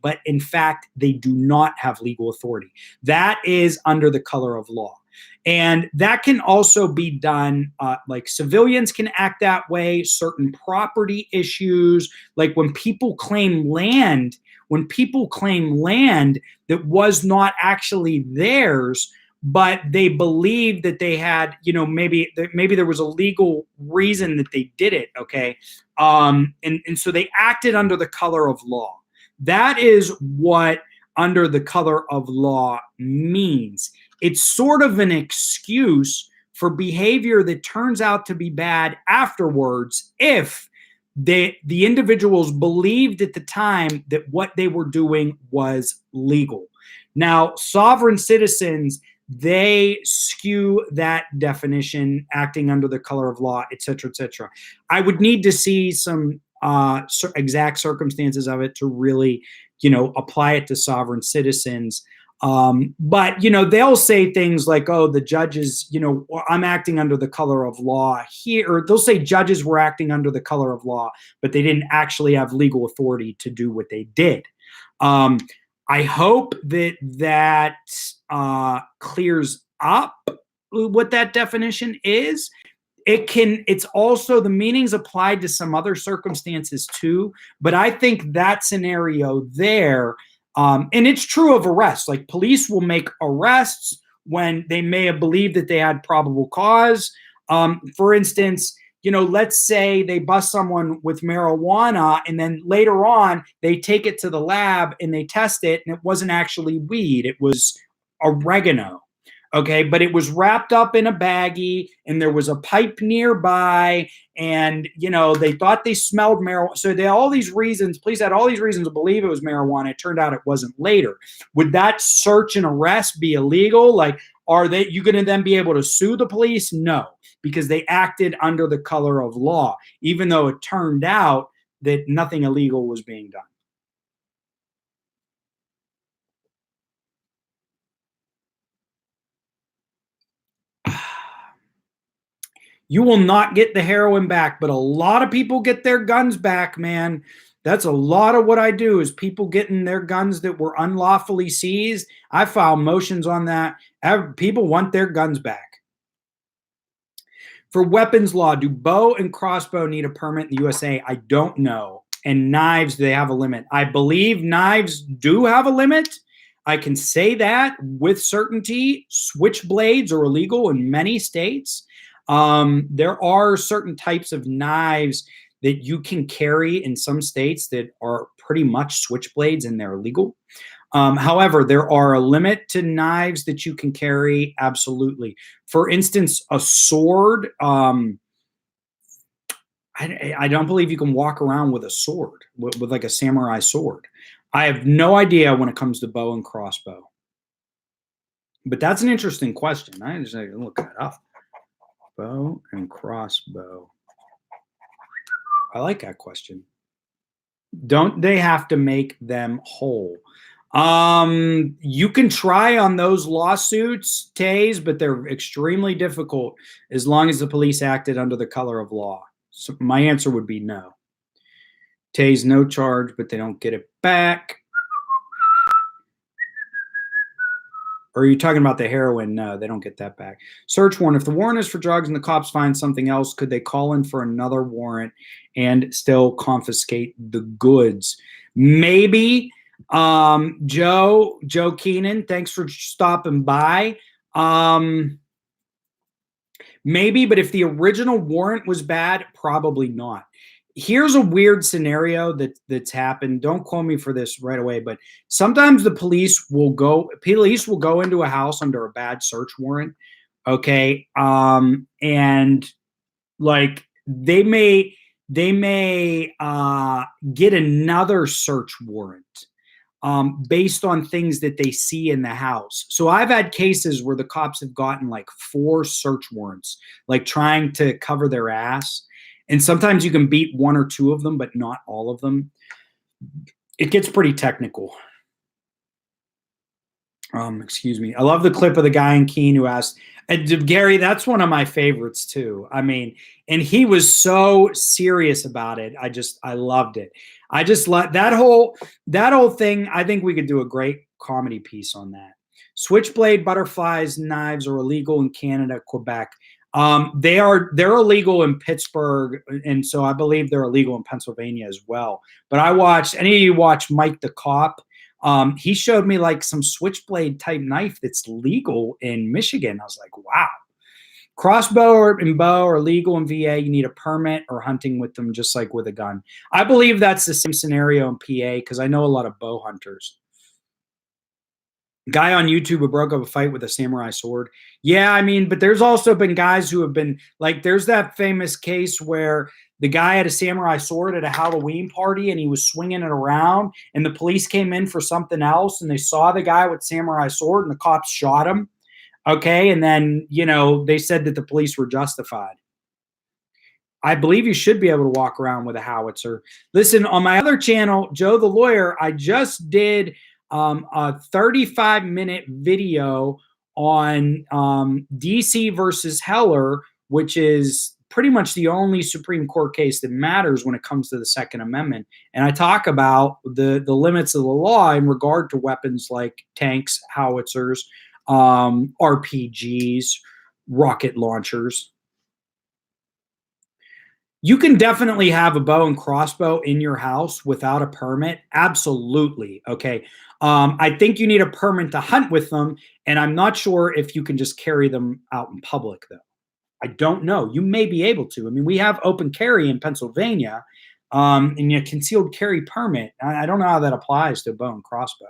but in fact they do not have legal authority. That is under the color of law. And that can also be done, like civilians can act that way, certain property issues, like when people claim land that was not actually theirs, but they believed that they had, maybe there was a legal reason that they did it, okay? And so they acted under the color of law. That is what under the color of law means. It's sort of an excuse for behavior that turns out to be bad afterwards if the individuals believed at the time that what they were doing was legal. Now, sovereign citizens, they skew that definition, acting under the color of law, et cetera, et cetera. I would need to see some exact circumstances of it to really, apply it to sovereign citizens. But, they'll say things like, oh, the judges, I'm acting under the color of law here. Or they'll say judges were acting under the color of law, but they didn't actually have legal authority to do what they did. I hope that clears up what that definition is. It's also, the meaning's applied to some other circumstances too, but I think that scenario there, and it's true of arrests. Like police will make arrests when they may have believed that they had probable cause. For instance, let's say they bust someone with marijuana and then later on they take it to the lab and they test it and it wasn't actually weed, it was oregano. Okay, but it was wrapped up in a baggie and there was a pipe nearby and, they thought they smelled marijuana. So they had all these reasons, police had all these reasons to believe it was marijuana. It turned out it wasn't later. Would that search and arrest be illegal? Like, you going to then be able to sue the police? No, because they acted under the color of law, even though it turned out that nothing illegal was being done. You will not get the heroin back, but a lot of people get their guns back, man. That's a lot of what I do is people getting their guns that were unlawfully seized. I file motions on that. People want their guns back. For weapons law, do bow and crossbow need a permit in the USA? I don't know. And knives, do they have a limit? I believe knives do have a limit. I can say that with certainty. Switchblades are illegal in many states. There are certain types of knives that you can carry in some states that are pretty much switchblades and they're legal. However, there are a limit to knives that you can carry. Absolutely. For instance, a sword. I don't believe you can walk around with a sword, with like a samurai sword. I have no idea when it comes to bow and crossbow. But that's an interesting question. I just need to look that up. Bow and crossbow. I like that question. Don't they have to make them whole? You can try on those lawsuits, Taze, but they're extremely difficult as long as the police acted under the color of law. So my answer would be no. Taze, no charge, but they don't get it back. Or are you talking about the heroin? No, they don't get that back. Search warrant. If the warrant is for drugs and the cops find something else, could they call in for another warrant and still confiscate the goods? Maybe. Joe Keenan, thanks for stopping by. Maybe, but if the original warrant was bad, probably not. Here's a weird scenario that's happened. Don't quote me for this right away, but sometimes the police will go into a house under a bad search warrant Okay. And like they may get another search warrant based on things that they see in the house. So I've had cases where the cops have gotten like 4 search warrants, like trying to cover their ass. And sometimes you can beat 1 or 2 of them, but not all of them. It gets pretty technical. Excuse me. I love the clip of the guy in Keene who asked, Gary, that's one of my favorites too. I mean, and he was so serious about it. I loved it. I just love that whole thing. I think we could do a great comedy piece on that. Switchblade butterflies knives are illegal in Canada, Quebec. They're illegal in Pittsburgh, and so I believe they're illegal in Pennsylvania as well. But any of you watch Mike the Cop? He showed me like some switchblade type knife that's legal in Michigan. I was like, wow. Crossbow and bow are legal in VA. You need a permit or hunting with them, just like with a gun. I believe that's the same scenario in PA because I know a lot of bow hunters. Guy on YouTube who broke up a fight with a samurai sword. Yeah, I mean, but there's also been guys who have been like, there's that famous case where the guy had a samurai sword at a Halloween party and he was swinging it around, and the police came in for something else and they saw the guy with samurai sword and the cops shot him. Okay. And then, they said that the police were justified. I believe you should be able to walk around with a howitzer. Listen, on my other channel, Joe the Lawyer, I just did a 35-minute video on DC versus Heller, which is pretty much the only Supreme Court case that matters when it comes to the Second Amendment. And I talk about the limits of the law in regard to weapons like tanks, howitzers, RPGs, rocket launchers. You can definitely have a bow and crossbow in your house without a permit. Absolutely. Okay. I think you need a permit to hunt with them. And I'm not sure if you can just carry them out in public, though. I don't know. You may be able to. I mean, we have open carry in Pennsylvania and a concealed carry permit. I don't know how that applies to a bow and crossbow.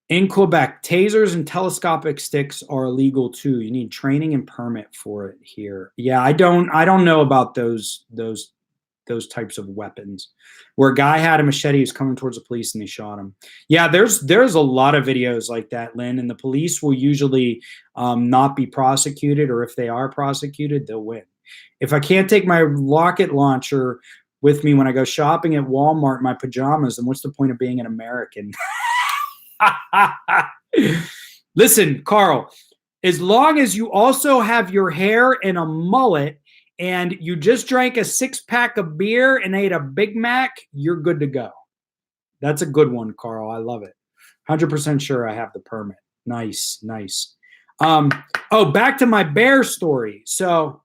In Quebec, tasers and telescopic sticks are illegal too. You need training and permit for it here. Yeah, I don't know about those types of weapons. Where a guy had a machete, he was coming towards the police and they shot him. Yeah, there's a lot of videos like that, Lynn, and the police will usually not be prosecuted, or if they are prosecuted, they'll win. If I can't take my rocket launcher with me when I go shopping at Walmart in my pajamas, then what's the point of being an American? Listen, Carl, as long as you also have your hair in a mullet and you just drank a 6-pack of beer and ate a Big Mac, you're good to go. That's a good one, Carl. I love it. 100% sure I have the permit. Nice, nice. Back to my bear story. So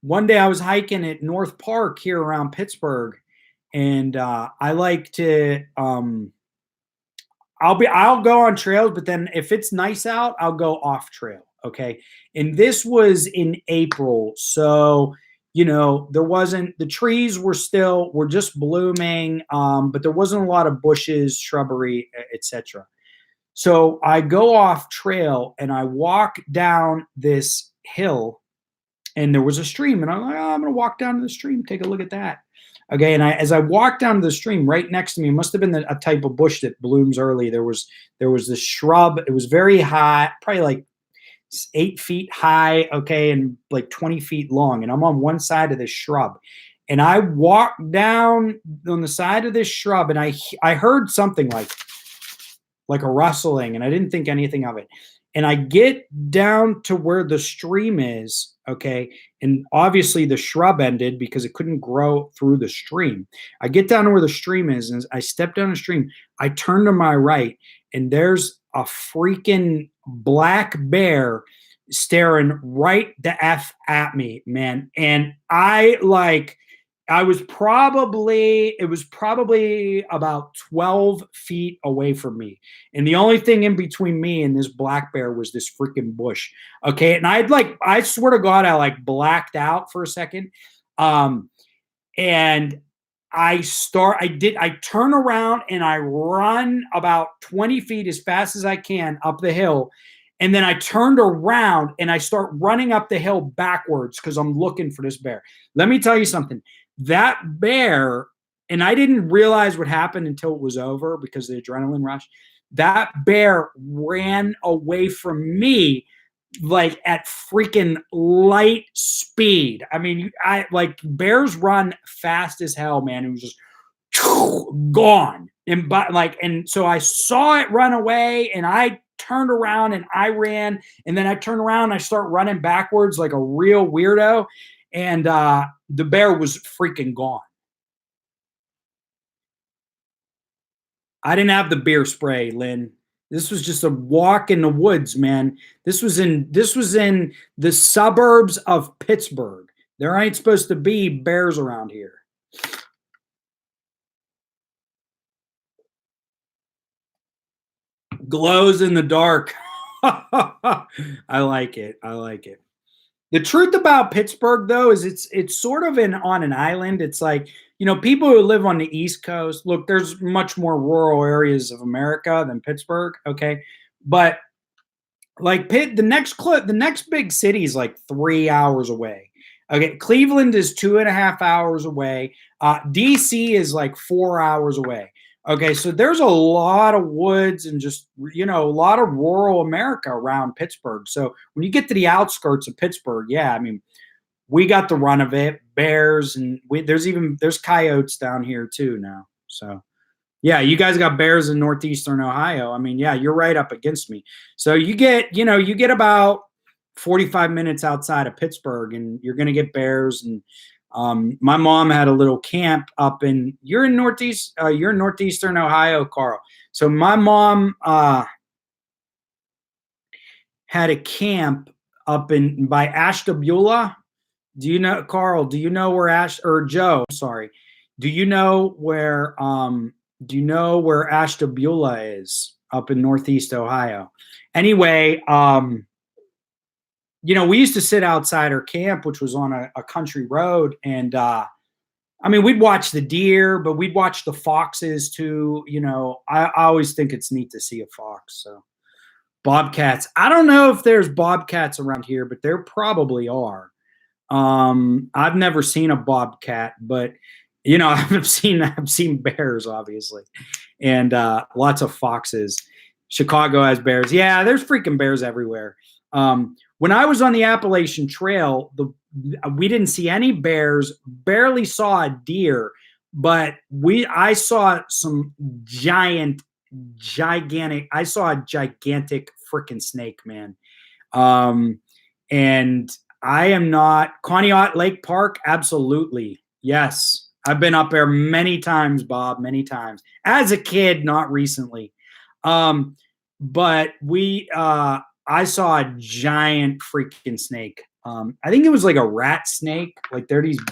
one day I was hiking at North Park here around Pittsburgh, and I like to I'll go on trails, but then if it's nice out, I'll go off trail. Okay. And this was in April. So, the trees were just blooming, but there wasn't a lot of bushes, shrubbery, etc. So I go off trail and I walk down this hill, and there was a stream, and I'm like, I'm going to walk down to the stream, take a look at that. Okay, and as I walked down to the stream, right next to me, it must have been a type of bush that blooms early. There was this shrub. It was very high, probably like 8 feet high, okay, and like 20 feet long. And I'm on one side of this shrub, and I walked down on the side of this shrub, and I heard something like a rustling, and I didn't think anything of it. And I get down to where the stream is, okay, and obviously the shrub ended because it couldn't grow through the stream. I get down to where the stream is, and as I step down the stream, I turn to my right, and there's a freaking black bear staring right the F at me, man. And it was probably about 12 feet away from me. And the only thing in between me and this black bear was this freaking bush. Okay. And I swear to God, I blacked out for a second. And I turn around and I run about 20 feet as fast as I can up the hill. And then I turned around and I start running up the hill backwards because I'm looking for this bear. Let me tell you something. That bear, and I didn't realize what happened until it was over because of the adrenaline rush. That bear ran away from me like at freaking light speed. I mean, I like bears run fast as hell, man. It was just gone. And so I saw it run away and I turned around and I ran, and then I turn around and I start running backwards like a real weirdo, and the bear was freaking gone. I didn't have the beer spray, Lynn. This was just a walk in the woods, man. This was in the suburbs of Pittsburgh. There ain't supposed to be bears around here. Glows in the dark. I like it. I like it. The truth about Pittsburgh, though, is it's sort of on an island. It's like, people who live on the East Coast. Look, there's much more rural areas of America than Pittsburgh. Okay, but like the next big city is like 3 hours away. Okay, Cleveland is 2.5 hours away. DC is like 4 hours away. Okay, so there's a lot of woods and just a lot of rural America around Pittsburgh. So when you get to the outskirts of Pittsburgh, yeah, I mean, we got the run of it. Bears and there's coyotes down here too now. So yeah, you guys got bears in northeastern Ohio. I mean, yeah, you're right up against me. So you get about 45 minutes outside of Pittsburgh, and you're going to get bears. And my mom had a little camp up in. You're in northeastern Ohio, Carl. So my mom had a camp up in by Ashtabula. Do you know, Carl? Do you know where Joe? I'm sorry. Do you know where Ashtabula is up in northeast Ohio? Anyway, we used to sit outside our camp, which was on a country road, and I mean, we'd watch the deer, but we'd watch the foxes too. I always think it's neat to see a fox. So bobcats. I don't know if there's bobcats around here, but there probably are. I've never seen a bobcat, but I've seen bears, obviously, and lots of foxes. Chicago has bears. Yeah, there's freaking bears everywhere. When I was on the Appalachian Trail, we didn't see any bears, barely saw a deer, but I saw some gigantic. I saw a gigantic freaking snake, man. And I am not Conneaut Lake Park. Absolutely. Yes. I've been up there many times, Bob, many times as a kid, not recently. But I saw a giant freaking snake. I think it was like a rat snake. Like they're these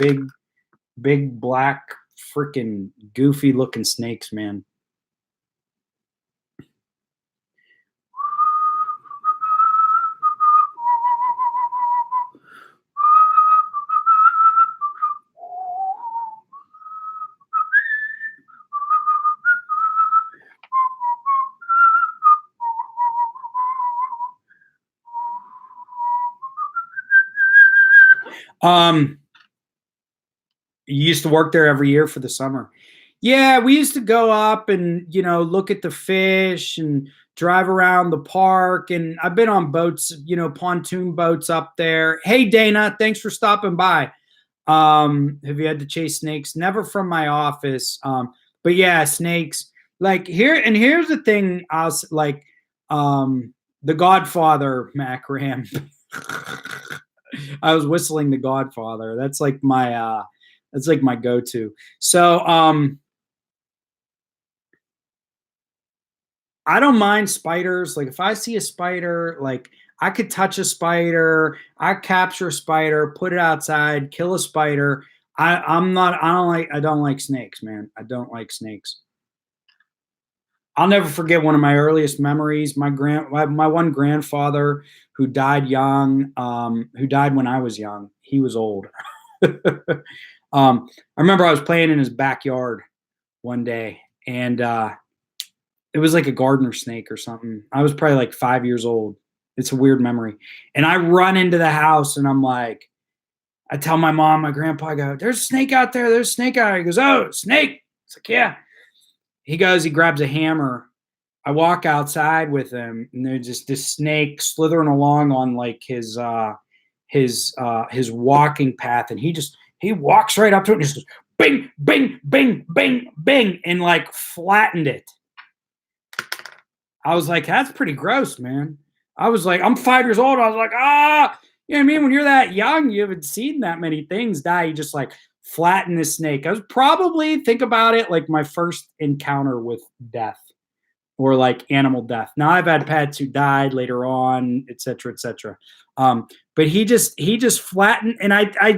big black freaking goofy looking snakes, man. You used to work there every year for the summer. Yeah, we used to go up and look at the fish and drive around the park. And I've been on boats, pontoon boats up there. Hey, Dana, thanks for stopping by. Have you had to chase snakes? Never from my office. But yeah, snakes. Like here's the thing. The Godfather, Mac Ram. I was whistling The Godfather. That's like my go-to. So I don't mind spiders. Like if I see a spider, like I could touch a spider, I capture a spider, put it outside, kill a spider. I don't like snakes, man. I don't like snakes. I'll never forget one of my earliest memories. My one grandfather who died young, who died when I was young. He was old. I remember I was playing in his backyard one day, and it was like a gardener snake or something. I was probably like 5 years old. It's a weird memory. And I run into the house, and I'm like, I tell my mom, my grandpa, I go, there's a snake out there. There's a snake out there. He goes, oh, snake. It's like, yeah. He goes, he grabs a hammer. I walk outside with him, and there's just this snake slithering along on like his walking path, and he walks right up to it and just goes bing, bing, bing, bing, bing, and like flattened it. I was like, that's pretty gross, man. I was like, I'm 5 years old. I was like, you know what I mean? When you're that young, you haven't seen that many things die. You just like flatten this snake. I was probably, think about it, like my first encounter with death or like animal death. Now I've had pets who died later on, et cetera, et cetera. But he just flattened, and I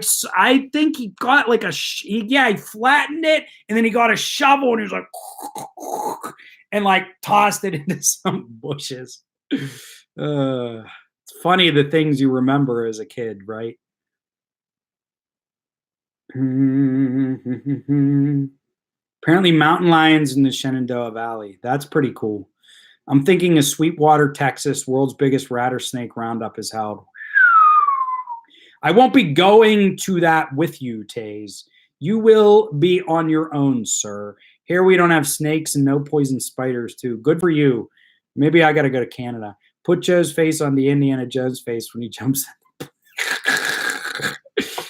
think he got like he flattened it, and then he got a shovel, and he was like, and like tossed it into some bushes. It's funny the things you remember as a kid, right? Apparently mountain lions in the Shenandoah Valley. That's pretty cool. I'm thinking of Sweetwater, Texas, world's biggest rattlesnake roundup is held. I won't be going to that with you, Taze. You will be on your own, sir. Here we don't have snakes and no poison spiders, too. Good for you. Maybe I got to go to Canada. Put Joe's face on the Indiana Jones face when he jumps.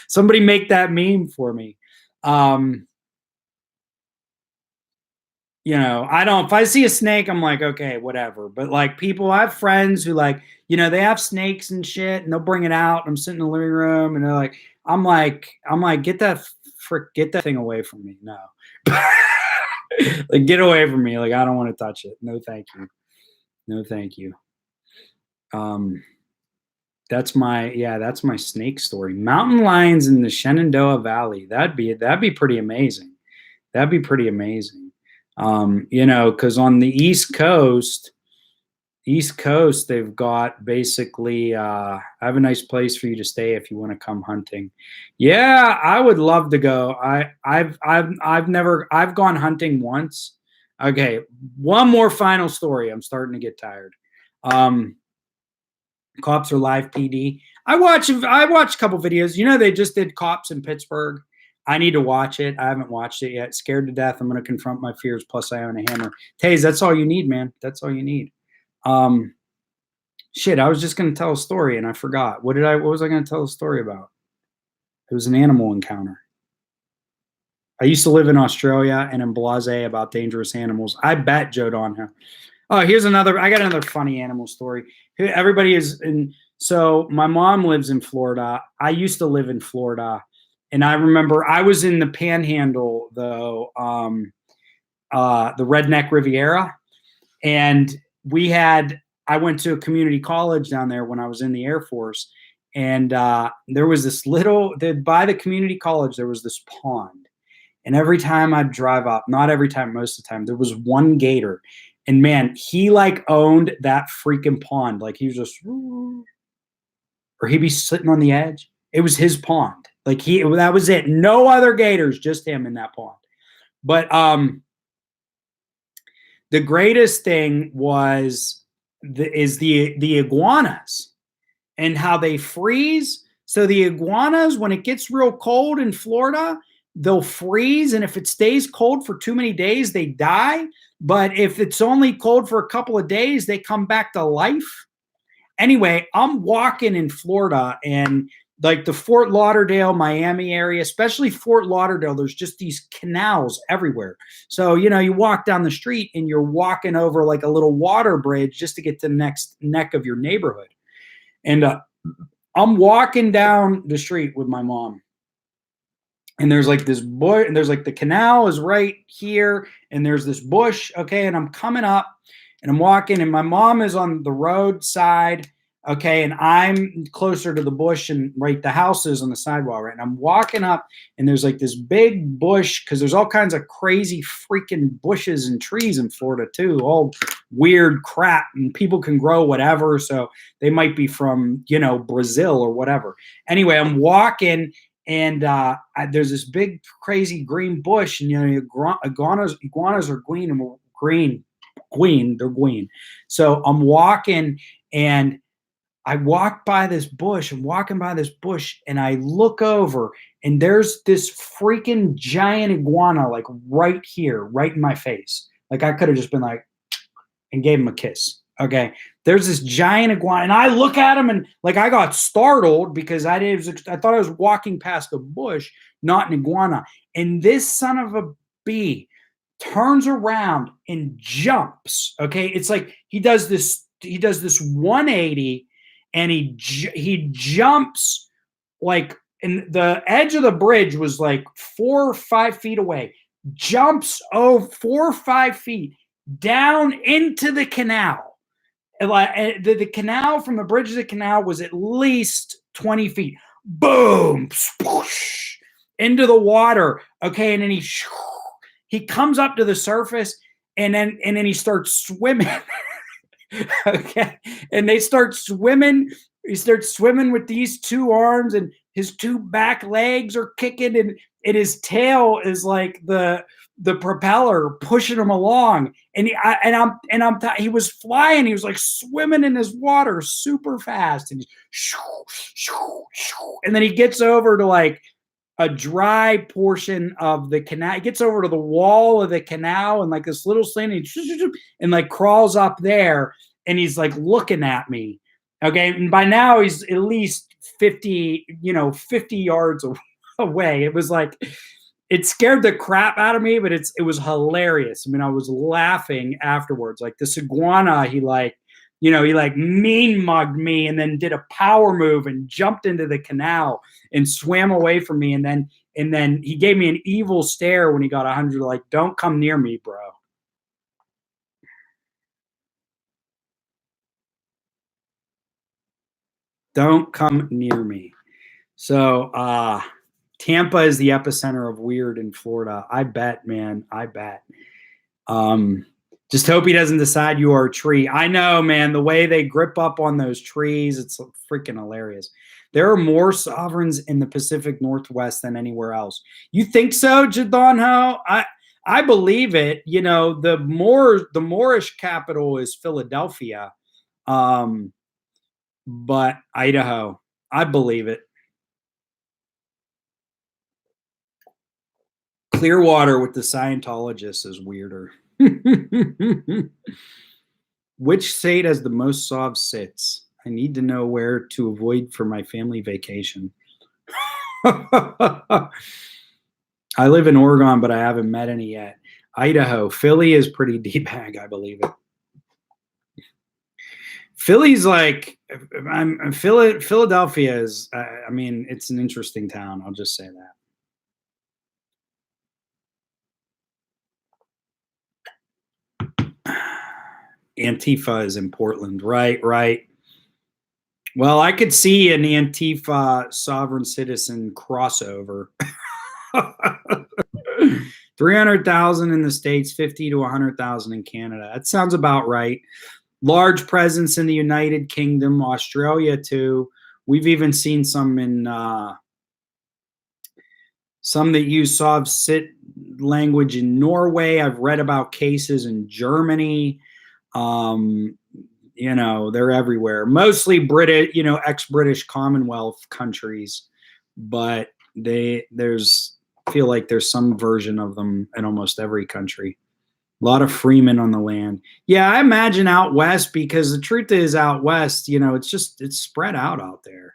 Somebody make that meme for me. You know, I don't, if I see a snake, I'm like, okay, whatever. But like people, I have friends who like, you know, they have snakes and shit and they'll bring it out. I'm sitting in the living room and they're like, I'm like, get that thing away from me. No. Like, get away from me. Like, I don't want to touch it. No, thank you. No, thank you. That's my snake story. Mountain lions in the Shenandoah Valley. That'd be pretty amazing. That'd be pretty amazing. You know, because on the East Coast, they've got basically, I have a nice place for you to stay if you want to come hunting. Yeah, I would love to go. I've gone hunting once. Okay, one more final story. I'm starting to get tired. Cops Are Live PD. I watched a couple videos. You know, they just did Cops in Pittsburgh. I need to watch it. I haven't watched it yet. Scared to death. I'm going to confront my fears. Plus, I own a hammer. Taze, that's all you need, man. That's all you need. Shit, I was just going to tell a story and I forgot. What was I going to tell a story about? It was an animal encounter. I used to live in Australia and I'm blasé about dangerous animals. I bet Joe Donahue. Oh, I got another funny animal story. Everybody is in. So my mom lives in Florida. I used to live in Florida. And I remember I was in the Panhandle, though, the Redneck Riviera. And I went to a community college down there when I was in the Air Force. And there was this by the community college, there was this pond. And every time I'd drive up, not every time, most of the time, there was one gator. And man, he like owned that freaking pond. Like he was just, or he'd be sitting on the edge. It was his pond. Like that was it. No other gators, just him in that pond. But the greatest thing was the iguanas and how they freeze. So the iguanas, when it gets real cold in Florida, they'll freeze. And if it stays cold for too many days, they die. But if it's only cold for a couple of days, they come back to life. Anyway, I'm walking in Florida and like the Fort Lauderdale, Miami area, especially Fort Lauderdale, there's just these canals everywhere. So, you know, you walk down the street and you're walking over like a little water bridge just to get to the next neck of your neighborhood. And I'm walking down the street with my mom. And there's like this bush, and there's like the canal is right here, and there's this bush, okay, and I'm coming up, and I'm walking, and my mom is on the roadside, okay, and I'm closer to the bush, and right, the house is on the sidewalk, right, and I'm walking up, and there's like this big bush, because there's all kinds of crazy freaking bushes and trees in Florida too, all weird crap, and people can grow whatever, so they might be from, you know, Brazil or whatever. Anyway, I'm walking, and there's this big crazy green bush, and iguanas are green and they're green. So I'm walking, and I walk by this bush. I'm walking by this bush, and I look over, and there's this freaking giant iguana, like right here, right in my face. Like I could have just been like, and gave him a kiss. Okay. There's this giant iguana, and I look at him, and like I got startled because I thought I was walking past a bush, not an iguana. And this son of a bee turns around and jumps. Okay. It's like he does this 180, and he jumps like, and the edge of the bridge was like 4 or 5 feet away, jumps 4 or 5 feet down into the canal. The canal, from the bridge of the canal, was at least 20 feet. Boom, spoosh, into the water. Okay, and then he comes up to the surface, and then he starts swimming. Okay, and they start swimming. He starts swimming with these 2 arms, and his 2 back legs are kicking, and his tail is like the propeller pushing him along. And he was flying. He was like swimming in this water super fast, and and then he gets over to like a dry portion of the canal. He gets over to the wall of the canal, and like this little thing, and like crawls up there, and he's like looking at me. Okay, and by now he's at least 50 yards away. It was like, it scared the crap out of me, but it was hilarious. I mean, I was laughing afterwards. Like this iguana, he mean mugged me, and then did a power move and jumped into the canal and swam away from me. And then he gave me an evil stare when he got 100, like, don't come near me, bro. Don't come near me. So, Tampa is the epicenter of weird in Florida. I bet, man. I bet. Just hope he doesn't decide you are a tree. I know, man. The way they grip up on those trees, it's freaking hilarious. There are more sovereigns in the Pacific Northwest than anywhere else. You think so, Jadon Ho? I believe it. You know, the Moorish capital is Philadelphia, but Idaho. I believe it. Clearwater with the Scientologists is weirder. Which state has the most sov sits? I need to know where to avoid for my family vacation. I live in Oregon, but I haven't met any yet. Idaho. Philly is pretty D-bag, I believe it. Philly's like, Philadelphia is, I mean, it's an interesting town. I'll just say that. Antifa is in Portland. Right. Well, I could see an Antifa sovereign citizen crossover. 300,000 in the States, 50 to 100,000 in Canada. That sounds about right. Large presence in the United Kingdom, Australia too. We've even seen some in some that use sov sit language in Norway. I've read about cases in Germany. They're everywhere. Mostly British, ex-British Commonwealth countries, but feel like there's some version of them in almost every country. A lot of freemen on the land. Yeah, I imagine out west, because the truth is out west, it's spread out there.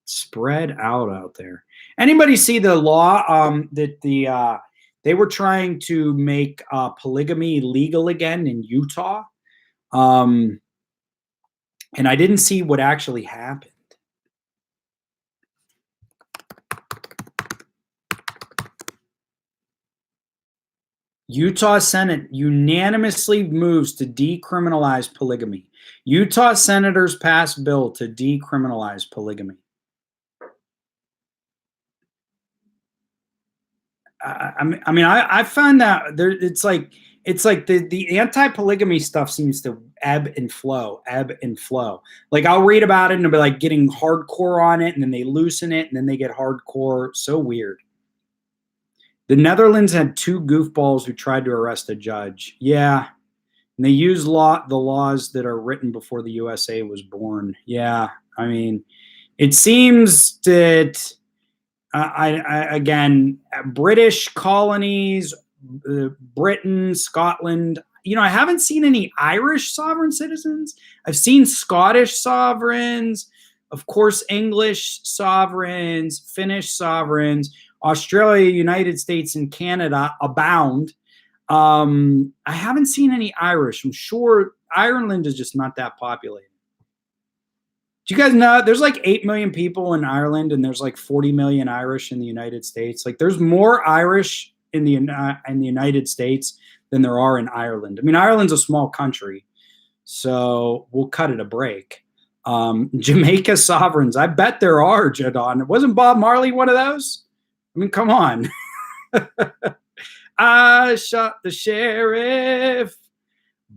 Spread out there. Anybody see the law that they were trying to make polygamy legal again in Utah? And I didn't see what actually happened. Utah Senate unanimously moves to decriminalize polygamy. Utah senators pass bill to decriminalize polygamy. I find that it's like, it's like the anti-polygamy stuff seems to ebb and flow, ebb and flow. Like I'll read about it and it'll be like getting hardcore on it, and then they loosen it, and then they get hardcore. So weird. The Netherlands had two goofballs who tried to arrest a judge. Yeah. And they use the laws that are written before the USA was born. Yeah. I mean, it seems that again, British colonies, Britain, Scotland. I haven't seen any Irish sovereign citizens. I've seen Scottish sovereigns, of course, English sovereigns, Finnish sovereigns, Australia, United States, and Canada abound. I haven't seen any Irish. I'm sure Ireland is just not that populated. Do you guys know there's like 8 million people in Ireland, and there's like 40 million Irish in the United States? Like there's more Irish in the United States than there are in Ireland. I mean, Ireland's a small country, so we'll cut it a break. Jamaica sovereigns, I bet there are, Jadon. Wasn't Bob Marley one of those? I mean, come on. I shot the sheriff,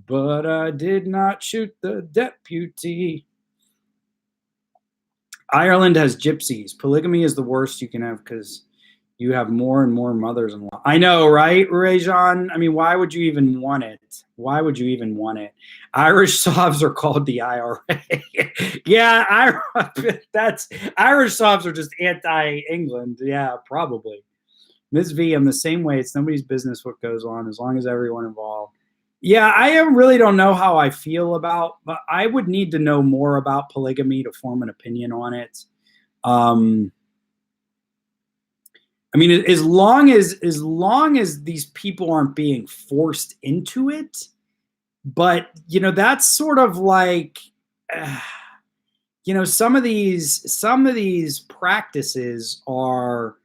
but I did not shoot the deputy. Ireland has gypsies. Polygamy is the worst you can have because you have more and more mothers-in-law. I know, right, Rajan? I mean, why would you even want it? Why would you even want it? Irish Sovs are called the IRA. Yeah, that's Irish Sovs are just anti-England. Yeah, probably. Ms. V, I'm the same way. It's nobody's business what goes on as long as everyone involved. Yeah, I really don't know how I feel about, but I would need to know more about polygamy to form an opinion on it. I mean, as long as these people aren't being forced into it, but that's sort of like, some of these practices are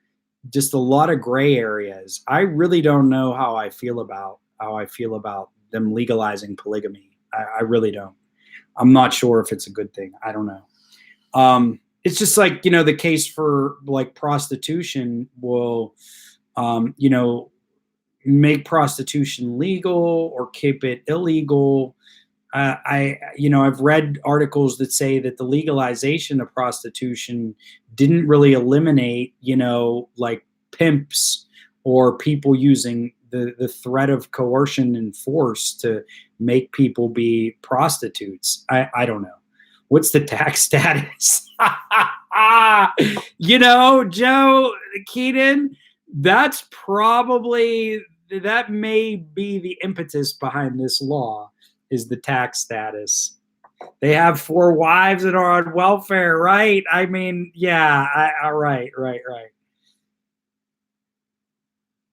just a lot of gray areas. I really don't know how I feel about them legalizing polygamy. I really don't. I'm not sure if it's a good thing. I don't know. It's just like, the case for like prostitution will, make prostitution legal or keep it illegal. I've read articles that say that the legalization of prostitution didn't really eliminate, like pimps or people using the threat of coercion and force to make people be prostitutes. I don't know. What's the tax status? Joe Keaton, that may be the impetus behind this law, is the tax status. They have 4 wives that are on welfare, right? I mean, yeah, right.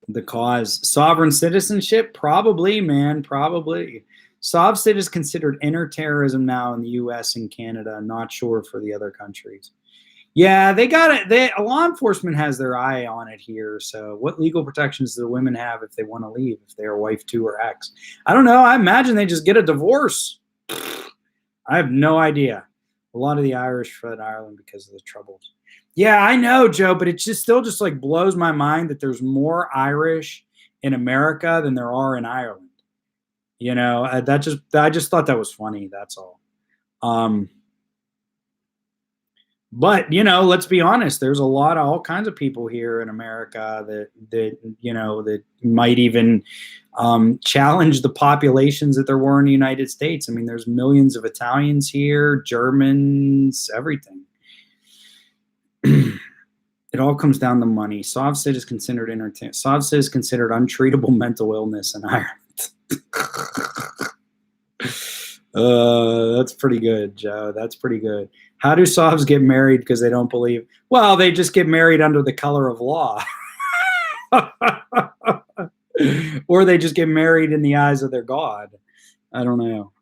The cause. Sovereign citizenship? Probably, man, probably. Sovcit is considered inter-terrorism now in the U.S. and Canada. Not sure for the other countries. Yeah, they got it. Law enforcement has their eye on it here. So what legal protections do the women have if they want to leave, if they're wife 2 or X? I don't know. I imagine they just get a divorce. I have no idea. A lot of the Irish fled Ireland because of the Troubles. Yeah, I know, Joe, but it still like blows my mind that there's more Irish in America than there are in Ireland. I just thought that was funny. That's all. But let's be honest. There's all kinds of people here in America that might even challenge the populations that there were in the United States. I mean, there's millions of Italians here, Germans, everything. It all comes down to money. Sovcit is considered Sovcit is considered untreatable mental illness in Ireland. That's pretty good, Joe. That's pretty good. How do Sovs get married because they don't believe? Well, they just get married under the color of law. Or they just get married in the eyes of their God. I don't know.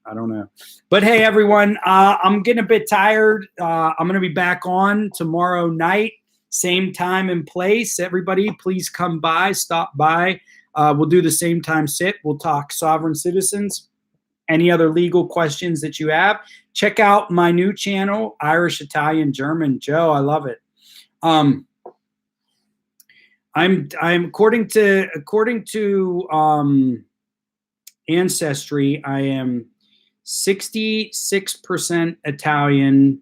But hey, everyone, I'm getting a bit tired. I'm going to be back on tomorrow night, same time and place. Everybody, please come by, stop by. We'll do the same time sit. We'll talk sovereign citizens. Any other legal questions that you have, check out my new channel, Irish, Italian, German. Joe, I love it. I'm according to ancestry, I am 66% Italian,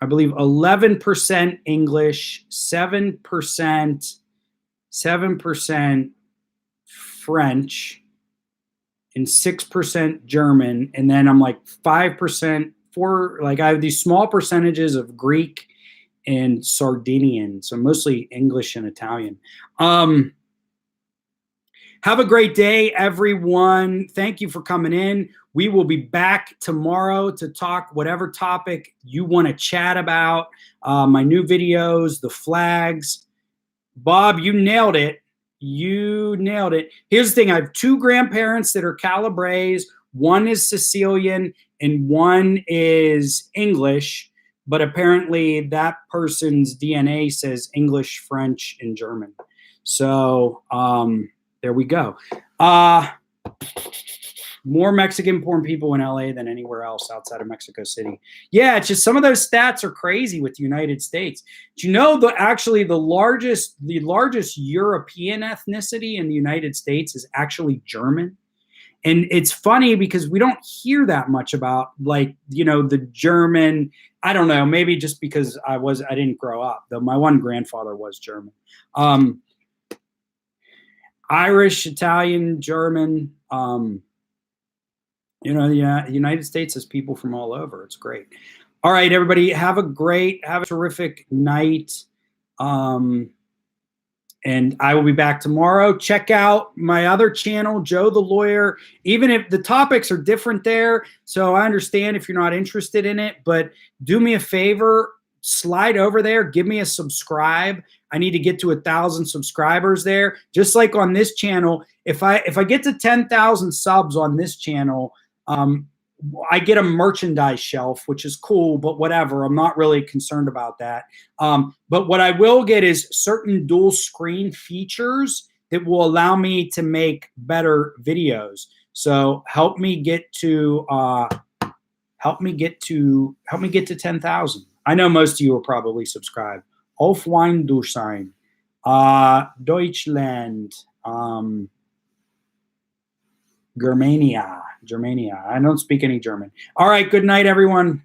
I believe 11% English, 7% French, and 6% German. And then I'm like 5% like I have these small percentages of Greek and Sardinian. So mostly English and Italian. Have a great day, everyone. Thank you for coming in. We will be back tomorrow to talk whatever topic you want to chat about. My new videos, the flags. Bob, you nailed it. You nailed it. Here's the thing. I have 2 grandparents that are Calabres. One is Sicilian and one is English. But apparently that person's DNA says English, French, and German. So there we go. More Mexican-born people in LA than anywhere else outside of Mexico City. Yeah, it's just some of those stats are crazy with the United States. Do you know actually the largest European ethnicity in the United States is actually German? And it's funny because we don't hear that much about, like, you know, the German. I don't know, maybe just because I didn't grow up, though my one grandfather was German. Irish, Italian, German. You know, the United States has people from all over. It's great. All right, everybody, have a terrific night. And I will be back tomorrow. Check out my other channel, Joe the Lawyer, even if the topics are different there. So I understand if you're not interested in it, but do me a favor, slide over there, give me a subscribe. I need to get to 1,000 subscribers there. Just like on this channel, if I get to 10,000 subs on this channel, I get a merchandise shelf, which is cool, but whatever. I'm not really concerned about that. But what I will get is certain dual screen features that will allow me to make better videos. So help me get to 10,000. I know most of you are probably subscribed. Auf Wein durch sein, Deutschland, Germania. I don't speak any German. All right, good night, everyone.